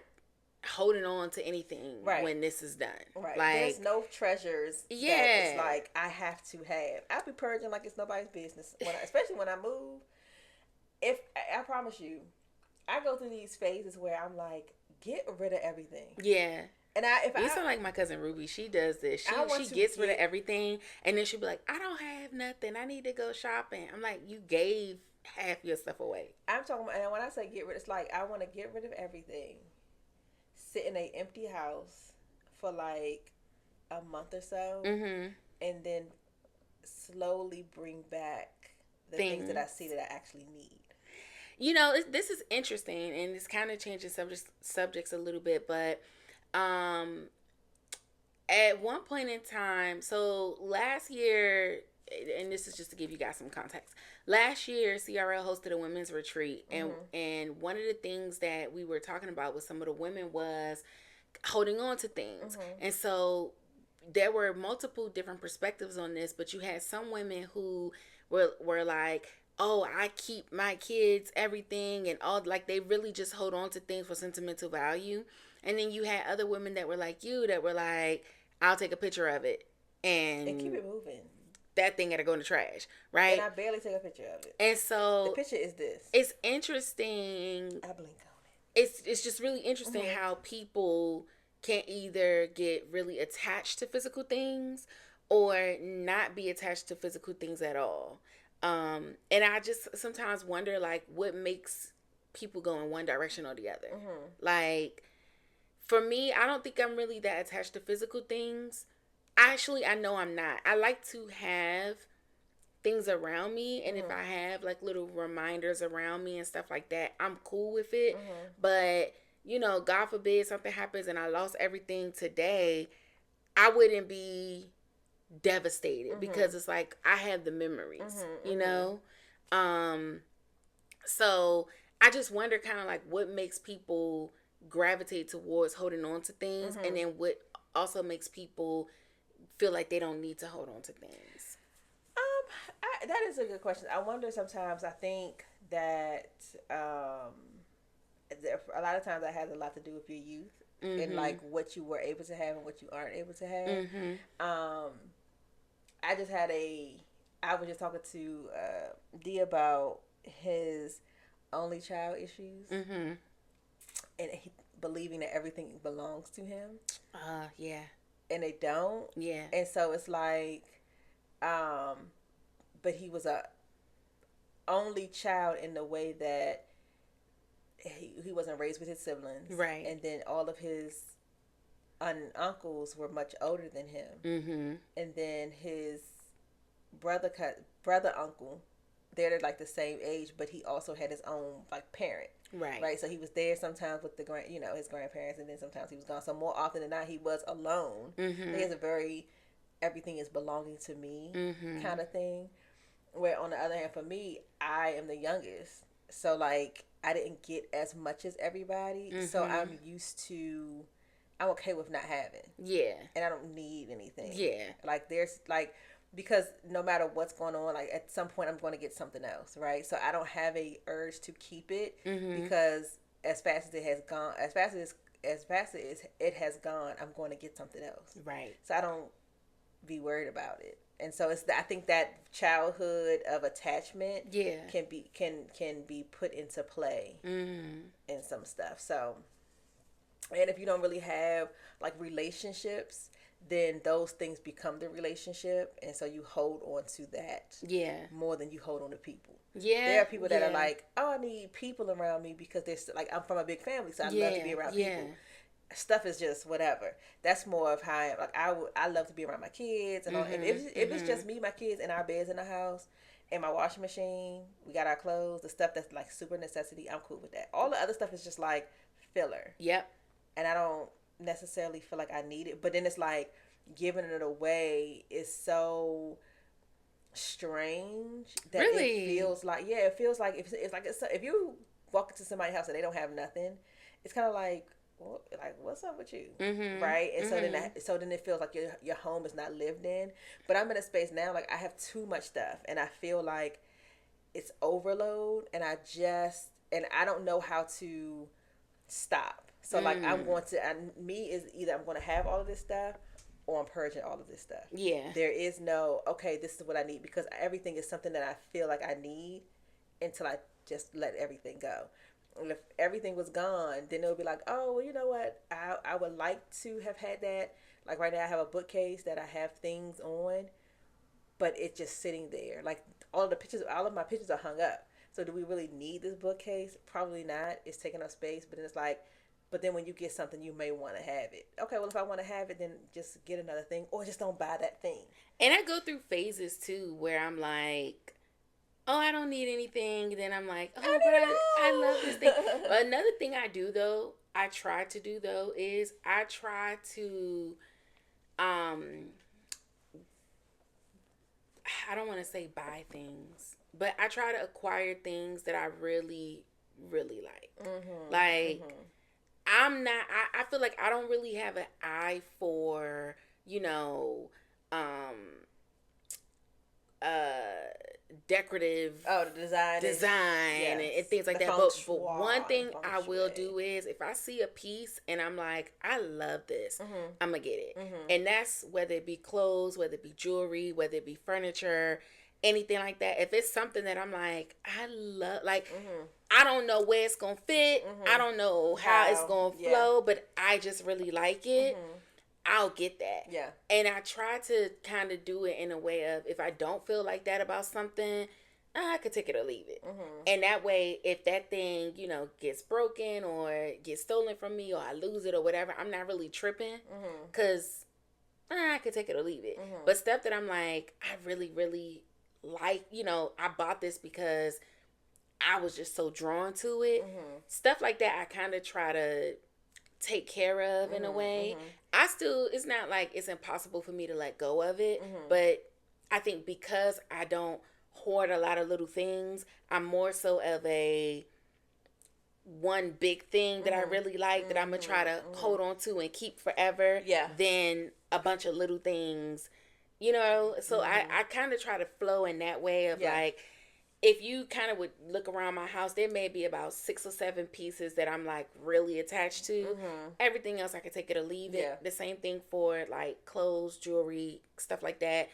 S2: holding on to anything when this is done.
S1: Right.
S2: Like,
S1: there's no treasures that it's like I have to have. I'll be purging like it's nobody's business. Especially when I move. I promise you, I go through these phases where I'm like, get rid of everything.
S2: Yeah.
S1: And
S2: you sound like my cousin Ruby. She does this. She gets rid of everything, and then she'll be like, I don't have nothing. I need to go shopping. I'm like, you gave half your stuff away.
S1: I'm talking about, and when I say get rid, it's like I want to get rid of everything. Sit in an empty house for like a month or so, and then slowly bring back the things that I see that I actually need.
S2: You know, this is interesting, and it's kind of changing subjects a little bit, but at one point in time, so last year, and this is just to give you guys some context. Last year, CRL hosted a women's retreat, and one of the things that we were talking about with some of the women was holding on to things. And so there were multiple different perspectives on this, but you had some women who were like, oh, I keep my kids, everything, and all, like, they really just hold on to things for sentimental value. And then you had other women that were like you, that were like, I'll take a picture of it and
S1: keep it moving.
S2: That thing gotta go in the trash, right?
S1: And I barely take a picture of it.
S2: And so
S1: the picture is this.
S2: It's interesting.
S1: I blink on it.
S2: It's just really interesting how people can either get really attached to physical things or not be attached to physical things at all. And I just sometimes wonder, like, what makes people go in one direction or the other. Like, for me, I don't think I'm really that attached to physical things. Actually, I know I'm not. I like to have things around me, and if I have like little reminders around me and stuff like that, I'm cool with it. But, you know, God forbid something happens and I lost everything today, I wouldn't be devastated because it's like I have the memories, you know? So I just wonder kind of like what makes people gravitate towards holding on to things, and then what also makes people feel like they don't need to hold on to things.
S1: That is a good question. I wonder sometimes, I think that a lot of times that has a lot to do with your youth and like what you were able to have and what you aren't able to have. I was just talking to D about his only child issues, and he believing that everything belongs to him.
S2: Yeah.
S1: And they don't.
S2: Yeah.
S1: And so it's like, but he was a only child in the way that he wasn't raised with his siblings.
S2: Right.
S1: And then all of his uncles were much older than him. And then his brother uncle, they're like the same age, but he also had his own like parent. Right. So he was there sometimes with his grandparents, and then sometimes he was gone. So more often than not, he was alone. He has a very everything is belonging to me kind of thing. Where on the other hand, for me, I am the youngest, so like I didn't get as much as everybody. So I'm used to I'm okay with not having.
S2: Yeah.
S1: And I don't need anything.
S2: Yeah.
S1: Like there's like, because no matter what's going on, like at some point I'm going to get something else, right? So I don't have a urge to keep it because as fast as it has gone, as fast as it has gone, I'm going to get something else.
S2: Right.
S1: So I don't be worried about it. And so I think that childhood of attachment can be put into play in some stuff. So, and if you don't really have like relationships, then those things become the relationship, and so you hold on to that more than you hold on to people. There are people that are like, oh, I need people around me because they're like, I'm from a big family, so I love to be around people. Stuff is just whatever. That's more of how I love to be around my kids and all. And if it's just me, my kids, and our beds in the house, and my washing machine, we got our clothes, the stuff that's like super necessity, I'm cool with that. All the other stuff is just like filler.
S2: Yep.
S1: And I don't necessarily feel like I need it, but then it's like giving it away is so strange that it feels like it feels like if you walk into somebody's house and they don't have nothing, it's kind of like, well, like, what's up with you, right? And so then it feels like your home is not lived in. But I'm in a space now, like I have too much stuff, and I feel like it's overload, and I don't know how to stop. So like I'm going to, either I'm going to have all of this stuff or I'm purging all of this stuff. Yeah. There is no, okay, this is what I need, because everything is something that I feel like I need until I just let everything go. And if everything was gone, then it would be like, oh, well, you know what? I would like to have had that. Like right now I have a bookcase that I have things on, but it's just sitting there. Like all of my pictures are hung up. So do we really need this bookcase? Probably not. It's taking up space, but then it's like, but then when you get something, you may want to have it. Okay, well, if I want to have it, then just get another thing, or just don't buy that thing.
S2: And I go through phases, too, where I'm like, oh, I don't need anything. Then I'm like, oh, but I love this thing. But another thing I do, though, is I try to, I don't want to say buy things, but I try to acquire things that I really, really like. I'm not, I feel like I don't really have an eye for, decorative
S1: design
S2: and things like that. But one thing I will do is if I see a piece and I'm like, I love this, I'm gonna get it. And that's whether it be clothes, whether it be jewelry, whether it be furniture, anything like that. If it's something that I'm like, I love, like, I don't know where it's gonna fit, I don't know how it's gonna flow, but I just really like it, I'll get that. Yeah. And I try to kind of do it in a way of, if I don't feel like that about something, I could take it or leave it. And that way, if that thing, gets broken or gets stolen from me or I lose it or whatever, I'm not really tripping, because I could take it or leave it. But stuff that I'm like, I really, really like, I bought this because I was just so drawn to it. Stuff like that, I kind of try to take care of in a way. It's not like it's impossible for me to let go of it, but I think because I don't hoard a lot of little things, I'm more so of a one big thing that I really like that I'm gonna try to hold on to and keep forever, than a bunch of little things, so I kind of try to flow in that way of like, if you kind of would look around my house, there may be about 6 or 7 pieces that I'm like really attached to. Everything else I can take it or leave it. The same thing for like clothes, jewelry, stuff like that.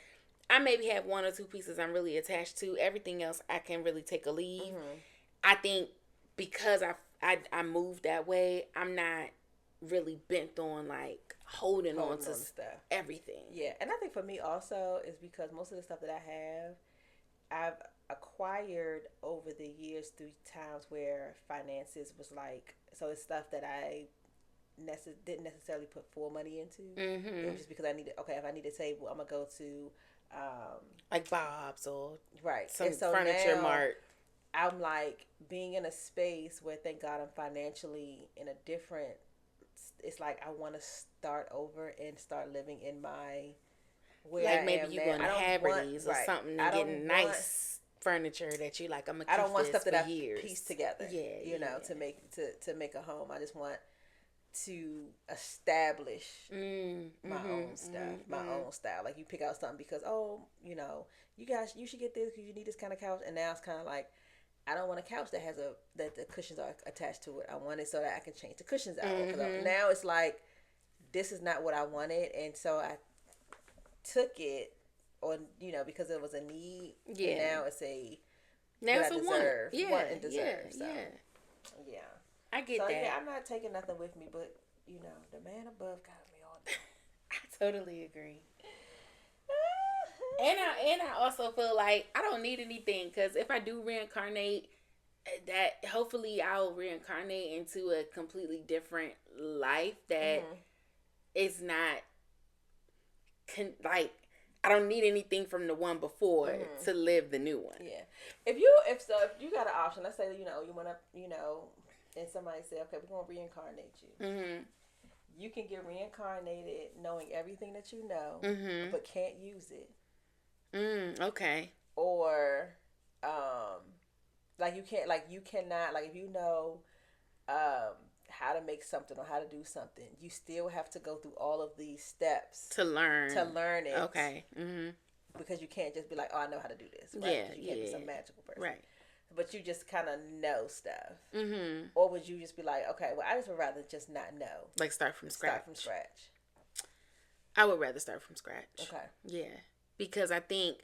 S2: I maybe have 1 or 2 pieces I'm really attached to. Everything else I can really take or leave. I think because I moved that way, I'm not really bent on like holding on to stuff. Everything.
S1: Yeah, and I think for me also is because most of the stuff that I have, I've acquired over the years through times where finances was like, so it's stuff that I didn't necessarily put full money into. It was just because I needed, if I need a table, I'm gonna go to
S2: like Bob's or
S1: some
S2: furniture mart.
S1: I'm like being in a space where, thank God, I'm financially in a different, it's like I want to start over and start living in my, where
S2: like
S1: I
S2: maybe
S1: am
S2: you
S1: now.
S2: going to Haverty's or something and getting nice furniture that you like. I'm gonna keep, I don't want stuff that I piece together. To make a home. I just want
S1: to establish my own stuff, my own style. Like you pick out something because, you should get this because you need this kind of couch. And now it's kind of like, I don't want a couch that the cushions are attached to it. I want it so that I can change the cushions out. Now it's like, this is not what I wanted, and so I took it, or because it was a need. Yeah. And now it's
S2: a want. Yeah.
S1: Want and deserve. Yeah.
S2: I get that.
S1: Yeah, I'm not taking nothing with me, but the man above got me all day.
S2: I totally agree. And I also feel like I don't need anything, because if I do reincarnate, that hopefully I'll reincarnate into a completely different life that is not like, I don't need anything from the one before to live the new one.
S1: Yeah. If you got an option, let's say you want to and somebody say, okay, we're gonna reincarnate you. You can get reincarnated knowing everything that you know, but can't use it.
S2: Okay.
S1: Or, you cannot, like, if you know, how to make something or how to do something, you still have to go through all of these steps
S2: to learn
S1: it.
S2: Okay.
S1: Because you can't just be like, oh, I know how to do this. Right?
S2: Yeah.
S1: You can't be some magical person.
S2: Right.
S1: But you just kind of know stuff. Or would you just be like, okay, well, I just would rather just not know.
S2: Like start from scratch.
S1: I
S2: would rather start from scratch.
S1: Okay.
S2: Yeah. Because I think,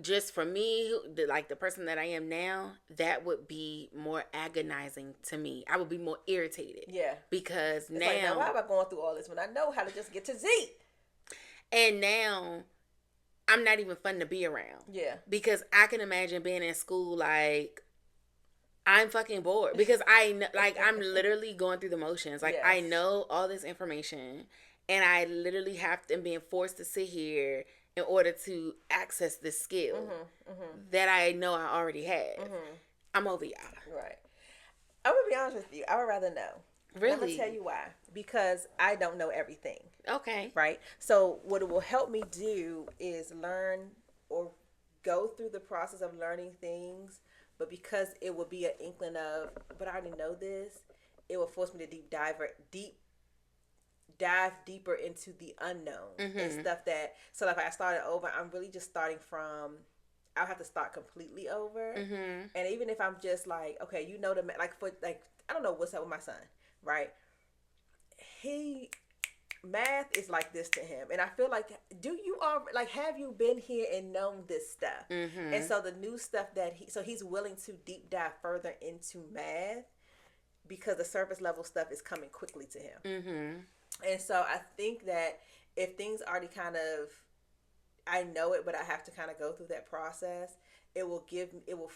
S2: just for me, like the person that I am now, that would be more agonizing to me. I would be more irritated.
S1: Yeah.
S2: Because now,
S1: why am I going through all this when I know how to just get to Z?
S2: And now, I'm not even fun to be around.
S1: Yeah.
S2: Because I can imagine being in school, like, I'm fucking bored. Because I'm literally going through the motions. Like, yes. I know all this information, and I literally I'm being forced to sit here in order to access this skill that I know I already have. I'm over y'all.
S1: Right. I'm going to be honest with you. I would rather know.
S2: Really?
S1: I'm going to tell you why. Because I don't know everything.
S2: Okay.
S1: Right? So what it will help me do is learn or go through the process of learning things. But because it will be an inkling of, but I already know this, it will force me to dive deeper into the unknown and stuff that, so like if I started over, I'm really just starting from, I'll have to start completely over. And even if I'm just like, okay, I don't know what's up with my son, right? Math is like this to him, and I feel like, have you been here and known this stuff? And so the new stuff he's willing to deep dive further into math because the surface level stuff is coming quickly to him. And so I think that if things already I know it, but I have to kind of go through that process, it will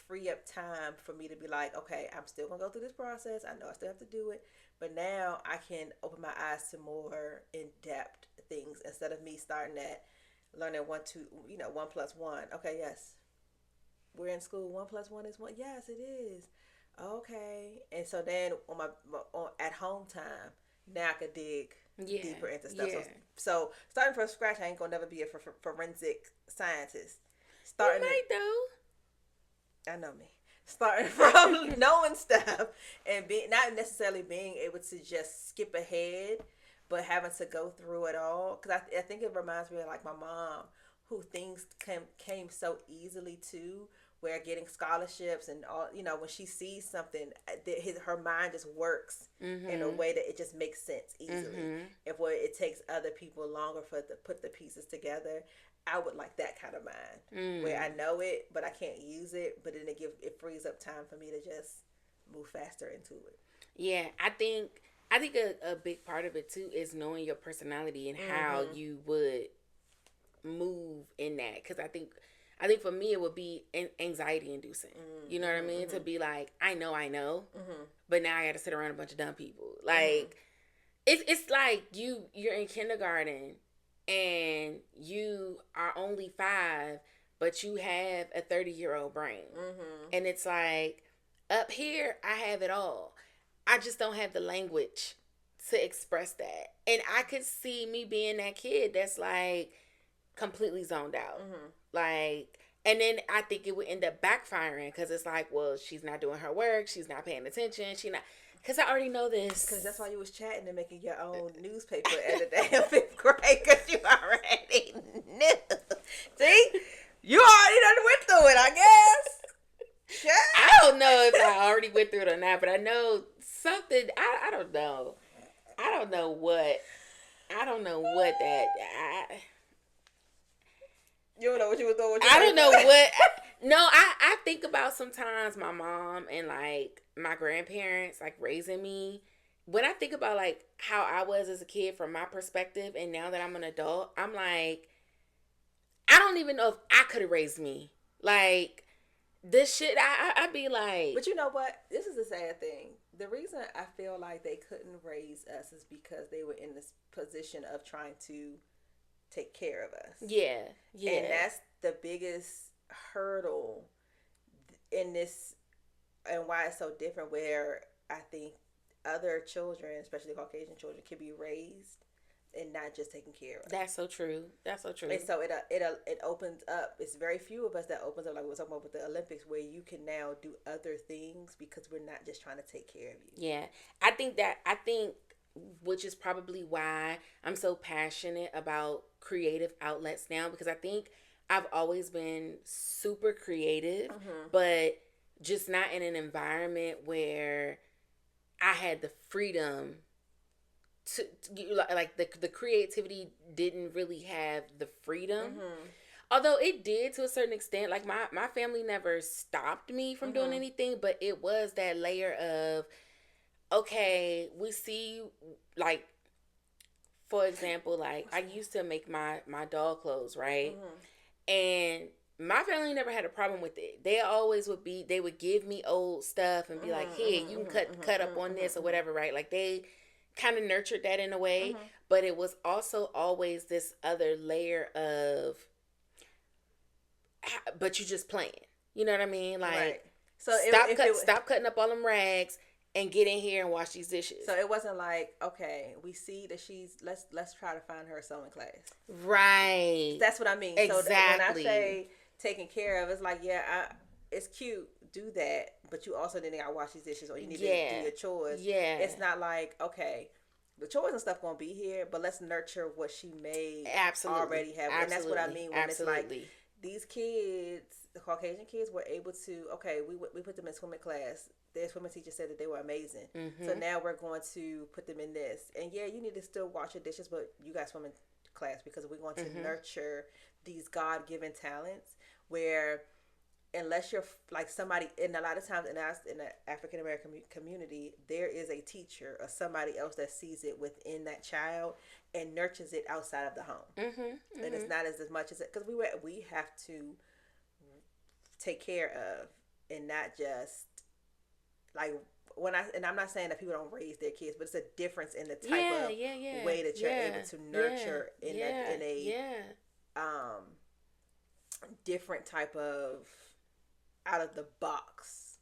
S1: free up time for me to be like, okay, I'm still gonna go through this process. I know I still have to do it, but now I can open my eyes to more in-depth things instead of me starting at learning 1 + 1. Okay, yes, we're in school. 1 + 1 is 1. Yes, it is. Okay, and so then on at home time, now I could dig deeper into stuff. Yeah. So starting from scratch, I ain't gonna never be a forensic scientist.
S2: You might though.
S1: I know me. Starting from knowing stuff and not necessarily being able to just skip ahead, but having to go through it all. Because I think it reminds me of like my mom, who things came so easily to, where getting scholarships and all, when she sees something, her mind just works in a way that it just makes sense easily. If where it takes other people longer to put the pieces together, I would like that kind of mind where I know it, but I can't use it. But then it frees up time for me to just move faster into it.
S2: Yeah, I think a big part of it too is knowing your personality and how you would move in that. Because I think for me it would be anxiety inducing. You know what I mean? To be like, I know, but now I got to sit around a bunch of dumb people. Like, it's like you're in kindergarten and you are only 5, but you have a 30-year-old brain. And it's like, up here, I have it all. I just don't have the language to express that. And I could see me being that kid that's like completely zoned out. Like, And then I think it would end up backfiring because it's like, well, she's not doing her work. She's not paying attention. Because I already know this.
S1: Because that's why you was chatting and making your own newspaper at the damn 5th grade, because you already knew. See? You already done went through it, I guess. Sure.
S2: I don't know if I already went through it or not, but I know something. I don't know. I don't know what that.
S1: You don't know what you were doing.
S2: I don't know what. No, I think about sometimes my mom and like my grandparents like raising me. When I think about like how I was as a kid from my perspective, and now that I'm an adult, I'm like, I don't even know if I could have raised me. Like this shit, I'd be like.
S1: But you know what? This is the sad thing. The reason I feel like they couldn't raise us is because they were in this position of trying to take care of us.
S2: Yeah.
S1: And that's the biggest hurdle in this, and why it's so different, where I think other children, especially Caucasian children, can be raised and not just taken care of.
S2: That's so true. And
S1: so it opens up. It's very few of us that opens up, like we were talking about with the Olympics, where you can now do other things because we're not just trying to take care of you.
S2: Yeah. I think which is probably why I'm so passionate about creative outlets now, because I think I've always been super creative, but just not in an environment where I had the freedom to like the creativity didn't really have the freedom. Although it did to a certain extent. Like my family never stopped me from doing anything, but it was that layer of, okay, we see, like, for example, like I used to make my doll clothes, right? And my family never had a problem with it. They would give me old stuff and be like, here, you can cut up on this or whatever, right? Like they kind of nurtured that in a way, but it was also always this other layer of, but you just playing. You know what I mean? Like,
S1: right. So
S2: stop cutting up all them rags and get in here and wash these dishes.
S1: So it wasn't like, okay, we see that let's try to find her a sewing class.
S2: Right.
S1: That's what I mean.
S2: Exactly.
S1: So when I say taking care of, it's like, it's cute, do that, but you also then gotta wash these dishes, or you need to do your chores.
S2: Yeah.
S1: It's not like, okay, the chores and stuff gonna be here, but let's nurture what she may already have. And that's what I mean when it's like, these kids, the Caucasian kids, were able to, okay, we put them in swimming class. Their swimming teacher said that they were amazing. So now we're going to put them in this. And yeah, you need to still wash your dishes, but you got swimming class, because we're going to nurture these God-given talents where, unless you're like somebody, and a lot of times in the African American community, there is a teacher or somebody else that sees it within that child and nurtures it outside of the home. And it's not as much as it, because we have to take care of, and not just like I'm not saying that people don't raise their kids, but it's a difference in the type of way that you're able to nurture in a different type of out of the box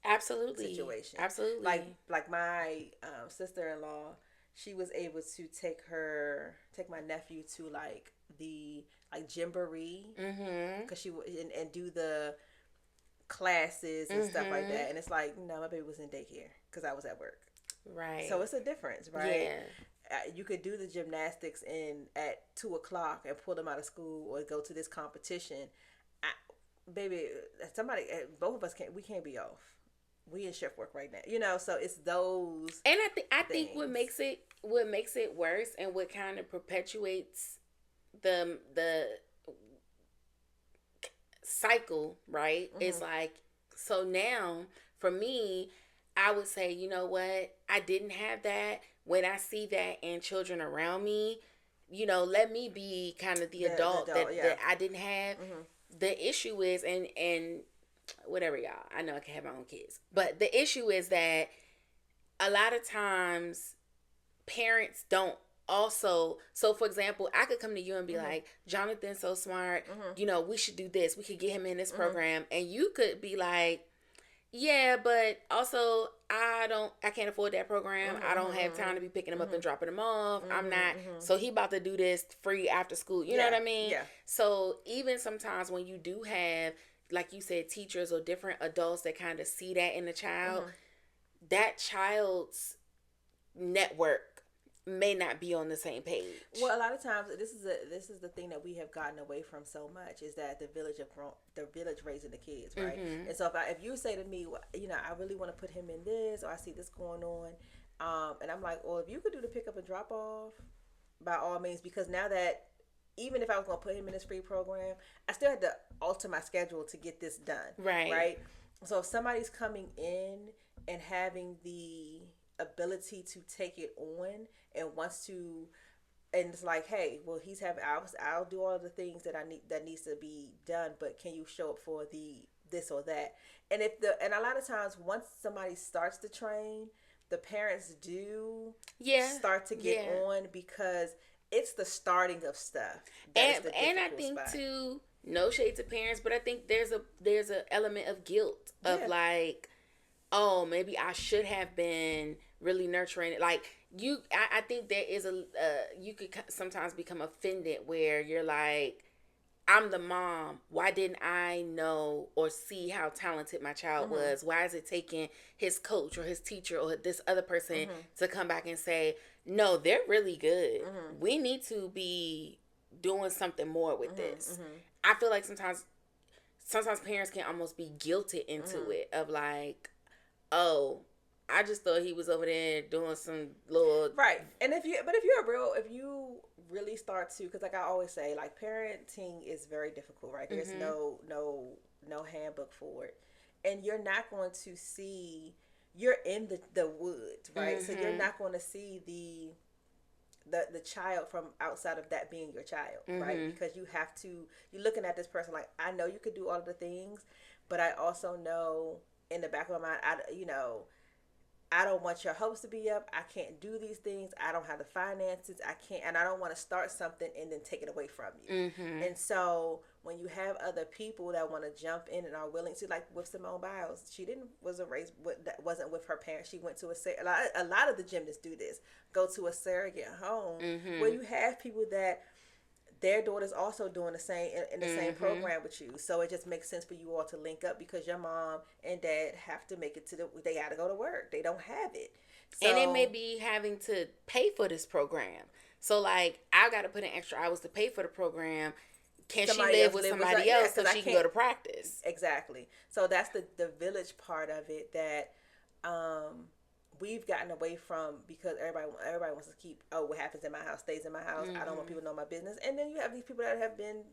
S1: situation.
S2: Absolutely.
S1: Like my sister-in-law, she was able to take my nephew to like the jamboree, because she would and do the classes and stuff like that. And it's like, no, my baby was in daycare because I was at work.
S2: Right.
S1: So it's a difference, right?
S2: Yeah.
S1: You could do the gymnastics at 2:00 and pull them out of school, or go to this competition. Baby, both of us can't be off. We in shift work right now, so it's those.
S2: And I think what makes it worse, and what kind of perpetuates the cycle, right? Is like, so now for me, I would say, you know what? I didn't have that. When I see that in children around me, let me be kind of the adult that I didn't have. The issue is, and whatever, y'all, I know I can have my own kids, but the issue is that a lot of times parents don't also. So for example, I could come to you and be like, Jonathan's so smart, we should do this, we could get him in this program, and you could be like, yeah, but also I can't afford that program. I don't have time to be picking him up and dropping him off. I'm not. So he about to do this free after school. You know what I mean?
S1: Yeah.
S2: So even sometimes when you do have like you said, teachers or different adults that kind of see that in the child, that child's network may not be on the same page.
S1: Well, a lot of times this is the thing that we have gotten away from so much, is that the village raising the kids, right? And so if you say to me, I really want to put him in this, or I see this going on, and I'm like, well, if you could do the pick up and drop off, by all means, because now that, even if I was going to put him in this free program, I still had to alter my schedule to get this done. Right. So if somebody's coming in and having the ability to take it on and wants to, and it's like, hey, well, I'll do all of the things that needs to be done, but can you show up for this or that? And and a lot of times once somebody starts to train, the parents do start to get on, because it's the starting of stuff.
S2: And I think too, no shade to parents, but I think there's a element of guilt of like, oh, maybe I should have been really nurturing it. Like I think there is you could sometimes become offended where you're like, I'm the mom. Why didn't I know or see how talented my child was? Why is it taking his coach or his teacher or this other person to come back and say, no, they're really good. We need to be doing something more with this. I feel like sometimes parents can almost be guilted into it, of like, oh, I just thought he was over there doing some little
S1: right. And if you really start to, because like I always say, like, parenting is very difficult, right? There's no handbook for it, and you're not going to see. You're in the woods, right? So you're not going to see the child from outside of that being your child, right? Because you're looking at this person like, I know you could do all of the things, but I also know in the back of my mind, I don't want your hopes to be up. I can't do these things. I don't have the finances. I can't, and I don't want to start something and then take it away from you. And so when you have other people that want to jump in and are willing to, like with Simone Biles, she wasn't with her parents. She went to a lot of the gymnasts do this. Go to a surrogate home where you have people that their daughter's also doing the same in the same program with you. So it just makes sense for you all to link up, because your mom and dad have to make it they got to go to work. They don't have it. So,
S2: and they may be having to pay for this program. So like, I got to put in extra hours to pay for the program. Can she live with somebody else so she can go to practice?
S1: Exactly. So that's the village part of it that we've gotten away from, because everybody wants to keep, oh, what happens in my house stays in my house. I don't want people to know my business. And then you have these people that have been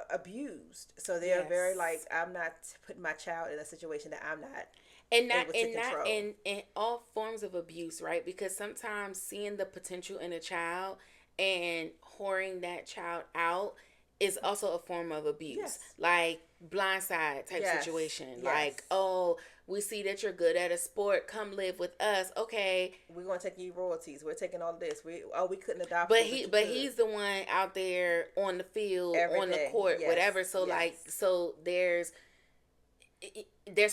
S1: abused. So they're very like, I'm not putting my child in a situation that I'm not.
S2: And not in all forms of abuse, right? Because sometimes seeing the potential in a child and whoring that child out is also a form of abuse. Yes. Like blindside type situation. Yes. Like, oh, we see that you're good at a sport. Come live with us. Okay,
S1: we're gonna take you royalties. We're taking all of this. We couldn't adopt.
S2: But he's the one out there on the field, on the court, whatever. So so there's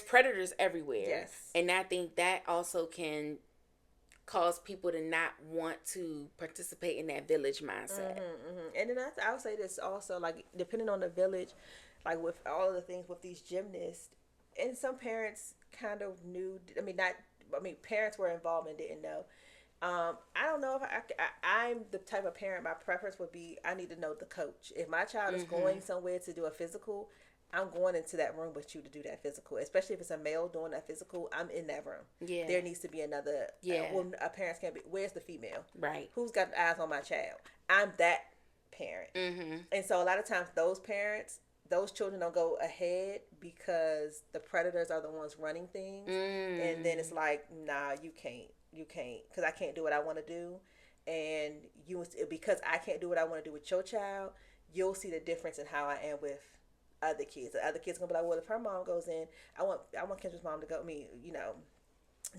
S2: predators everywhere. Yes. And I think that also can cause people to not want to participate in that village mindset.
S1: And then I would say this also, like, depending on the village, like with all of the things with these gymnasts, and some parents kind of knew. Parents were involved and didn't know. I don't know if I'm the type of parent. My preference would be, I need to know the coach. If my child is going somewhere to do a physical, I'm going into that room with you to do that physical. Especially if it's a male doing that physical, I'm in that room. Yeah. There needs to be another. Yeah. Parents can't be. Where's the female? Right. Who's got eyes on my child? I'm that parent. And so a lot of times those children don't go ahead because the predators are the ones running things. And then it's like, nah, you can't, because I can't do what I want to do. And because I can't do what I want to do with your child, you'll see the difference in how I am with other kids. The other kids gonna be like, well, if her mom goes in, I want Kendra's mom to go.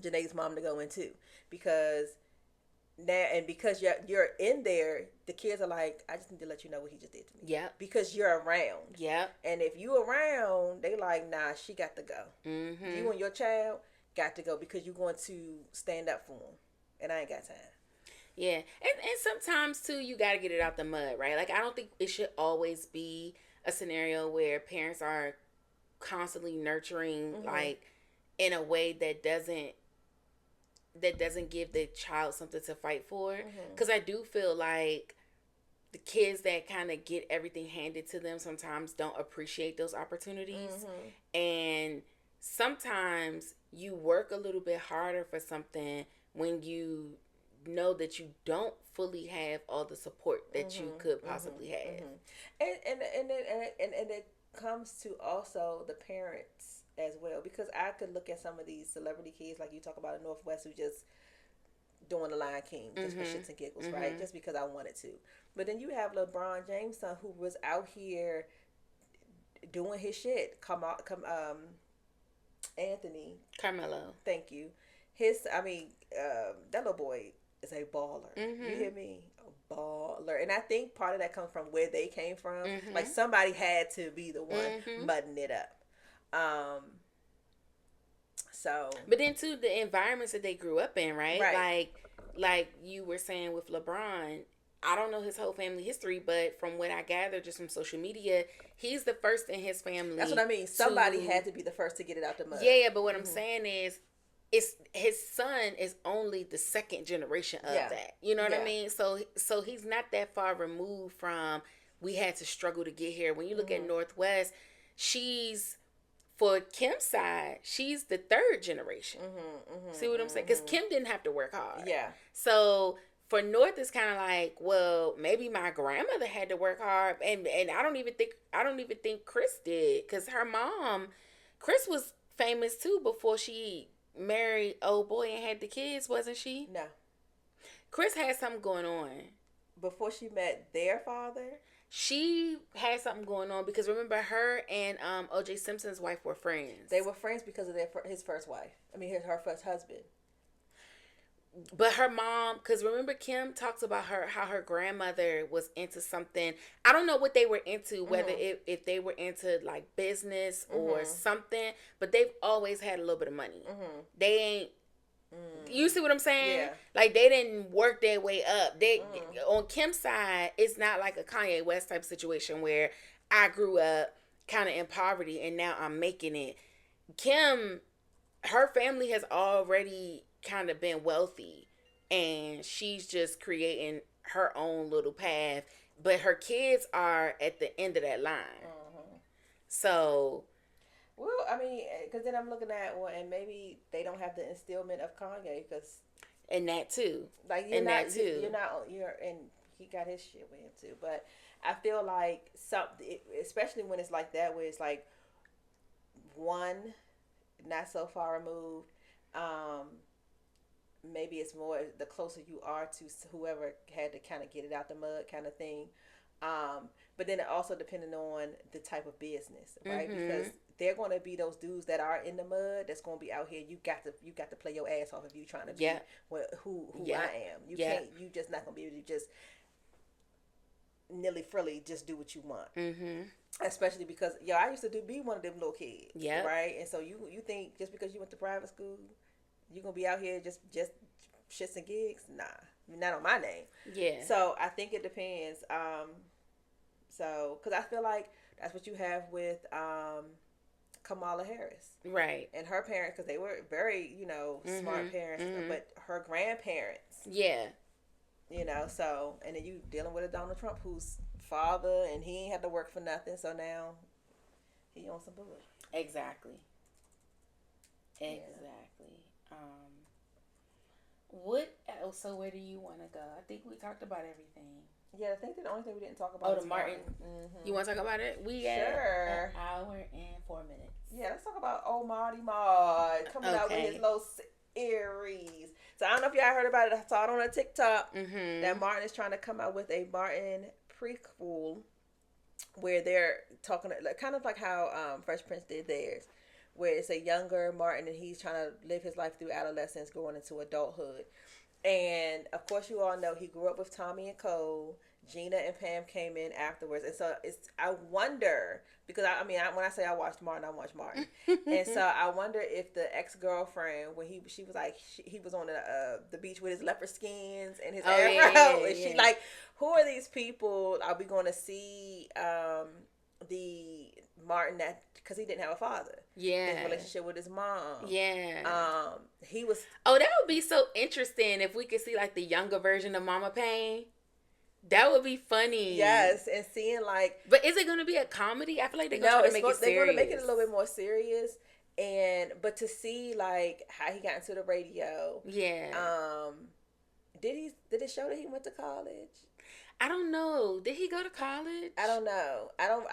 S1: Janae's mom to go in too, because because you're in there, the kids are like, I just need to let you know what he just did to me. Yeah. Because you're around. Yeah. And if you around, they like, nah, she got to go. You and your child got to go, because you're going to stand up for them, and I ain't got time.
S2: Yeah. And sometimes too, you got to get it out the mud, right? Like, I don't think it should always be a scenario where parents are constantly nurturing, like, in a way that doesn't give the child something to fight for. Because I do feel like the kids that kind of get everything handed to them sometimes don't appreciate those opportunities. And sometimes you work a little bit harder for something when you know that you don't fully have all the support that you could possibly have.
S1: And it comes to also the parents as well, because I could look at some of these celebrity kids like you talk about in Northwest who just doing the Lion King just for shits and giggles, right? Just because I wanted to. But then you have LeBron James' son who was out here doing his shit. Anthony
S2: Carmelo.
S1: Thank you. That little boy is a baller. You hear me? A baller. And I think part of that comes from where they came from. Like somebody had to be the one mudding it up.
S2: But then too, the environments that they grew up in, right? Like you were saying with LeBron, I don't know his whole family history, but from what I gather just from social media, he's the first in his family.
S1: That's what I mean. Somebody had to be the first to get it out the mud.
S2: Yeah, but what I'm saying is, it's his son is only the second generation of that. You know what I mean? So he's not that far removed from we had to struggle to get here. When you look at Northwest, for Kim's side, she's the third generation. See what I'm saying? Because Kim didn't have to work hard.
S1: Yeah.
S2: So for North, it's kind of like, well, maybe my grandmother had to work hard, and I don't even think Chris did, because her mom, Chris was famous too before she married old boy and had the kids, wasn't she?
S1: No.
S2: Chris had something going on
S1: before she met their father.
S2: She had something going on because remember, her and O.J. Simpson's wife were friends.
S1: They were friends because of his first wife. Her first husband.
S2: But her mom, because remember Kim talks about how her grandmother was into something. I don't know what they were into, whether if they were into like business or something, but they've always had a little bit of money. They ain't. You see what I'm saying?
S1: Yeah.
S2: Like they didn't work their way up. They on Kim's side, it's not like a Kanye West type situation where I grew up kind of in poverty and now I'm making it. Kim, her family has already kind of been wealthy and she's just creating her own little path, but her kids are at the end of that line. So
S1: well, because then I'm looking at and maybe they don't have the instillment of Kanye,
S2: and that too,
S1: like and he got his shit with him too. But I feel like especially when it's like that, where it's like one not so far removed. Maybe it's more the closer you are to whoever had to kind of get it out the mud kind of thing. But then it also depending on the type of business, right? Because they're going to be those dudes that are in the mud that's going to be out here. You got to play your ass off if you trying to be who I am. You can't. You just not going to be able to just nilly-frilly just do what you want. Especially because I used to be one of them little kids, right? And so you think just because you went to private school, you're gonna be out here just shits and gigs? Nah, not on my name. Yeah. So I think it depends. Because I feel like that's what you have with Kamala Harris,
S2: right?
S1: And her parents, because they were very smart parents, but her grandparents, So and then you dealing with a Donald Trump who's father and he ain't had to work for nothing, so now he on some bullshit.
S2: Exactly. What else? So where do you want to go? I think we talked about everything.
S1: Yeah, I think the only thing we didn't talk about is
S2: the Martin. You want to talk about it? We got an hour and 4 minutes.
S1: Yeah, let's talk about old Marty Martin coming out with his little series. So I don't know if y'all heard about it. I saw it on a TikTok that Martin is trying to come out with a Martin prequel where they're talking kind of like how Fresh Prince did theirs, where it's a younger Martin and he's trying to live his life through adolescence going into adulthood. And of course you all know he grew up with Tommy and Cole. Gina and Pam came in afterwards. And so I wonder, because when I say I watched Martin. And so I wonder if the ex-girlfriend, when she was like, he was on the beach with his leopard skins and his arrow. She like, who are these people? Are we going to see the Martin that because he didn't have a father.
S2: Yeah.
S1: His relationship with his mom.
S2: Yeah.
S1: He was.
S2: Oh, that would be so interesting if we could see like the younger version of Mama Payne. That would be funny.
S1: Yes, and seeing like.
S2: But is it going to be a comedy? I feel like they're going to make it serious.
S1: They're going to make it a little bit more serious. But to see like how he got into the radio.
S2: Yeah.
S1: Did it show that he went to college?
S2: I don't know. Did he go to college?
S1: I don't know. I don't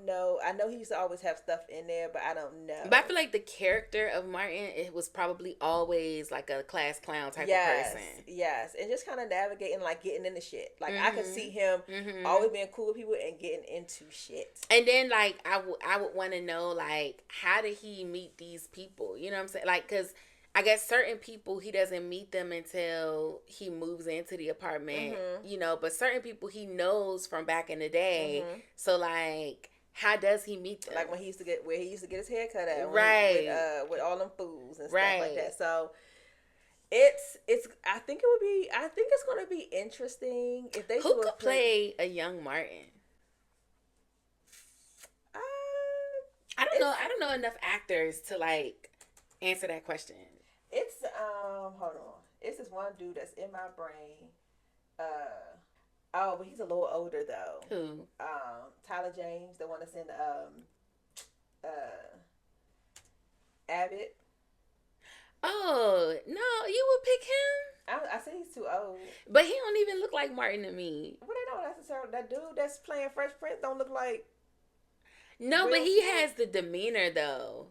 S1: know. I know he used to always have stuff in there, but I don't know.
S2: But I feel like the character of Martin, it was probably always like a class clown type of person.
S1: Yes. And just kind of navigating, like getting into shit. Like I could see him always being cool with people and getting into shit.
S2: And then like I would want to know like how did he meet these people? You know what I'm saying? Like because I guess certain people, he doesn't meet them until he moves into the apartment, you know, but certain people he knows from back in the day. So, like, how does he meet them?
S1: Like when he used to get his hair cut at.
S2: Right.
S1: With all them fools and stuff like that. So, I think it's going to be interesting if they
S2: Who could play a young Martin? I don't know enough actors to, like, answer that question.
S1: It's hold on. It's this one dude that's in my brain. But he's a little older though.
S2: Who?
S1: Tyler James, the one that's in Abbott.
S2: Oh no, you would pick him?
S1: I say he's too old.
S2: But he don't even look like Martin to me.
S1: Well, they don't necessarily. That dude that's playing Fresh Prince don't look like.
S2: No, but he has the demeanor though.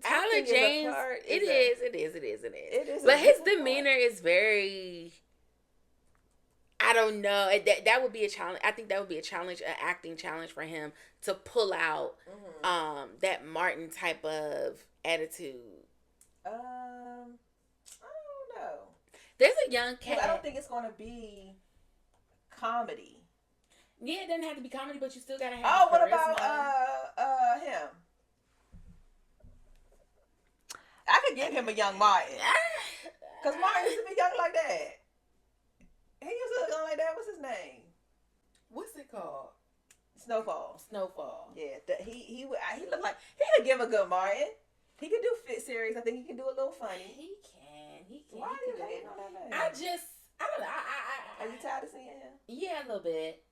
S2: Tyler James, it is. But his demeanor is very. I don't know. That would be a challenge. I think that would be a challenge, an acting challenge for him to pull out that Martin type of attitude.
S1: I don't know.
S2: There's a young cat.
S1: I don't think it's going to be comedy.
S2: Yeah, it doesn't have to be comedy, but you still gotta have.
S1: Oh, what about him? I could give him a young Martin. Because Martin used to be young like that. He used to look young like that. What's his name?
S2: What's it called?
S1: Snowfall. Yeah. He looked like... He could give a good Martin. He could do fit series. I think he can do a little funny.
S2: He can.
S1: Why are you hating on that man?
S2: I don't know.
S1: Are you tired of seeing him?
S2: Yeah, a little bit.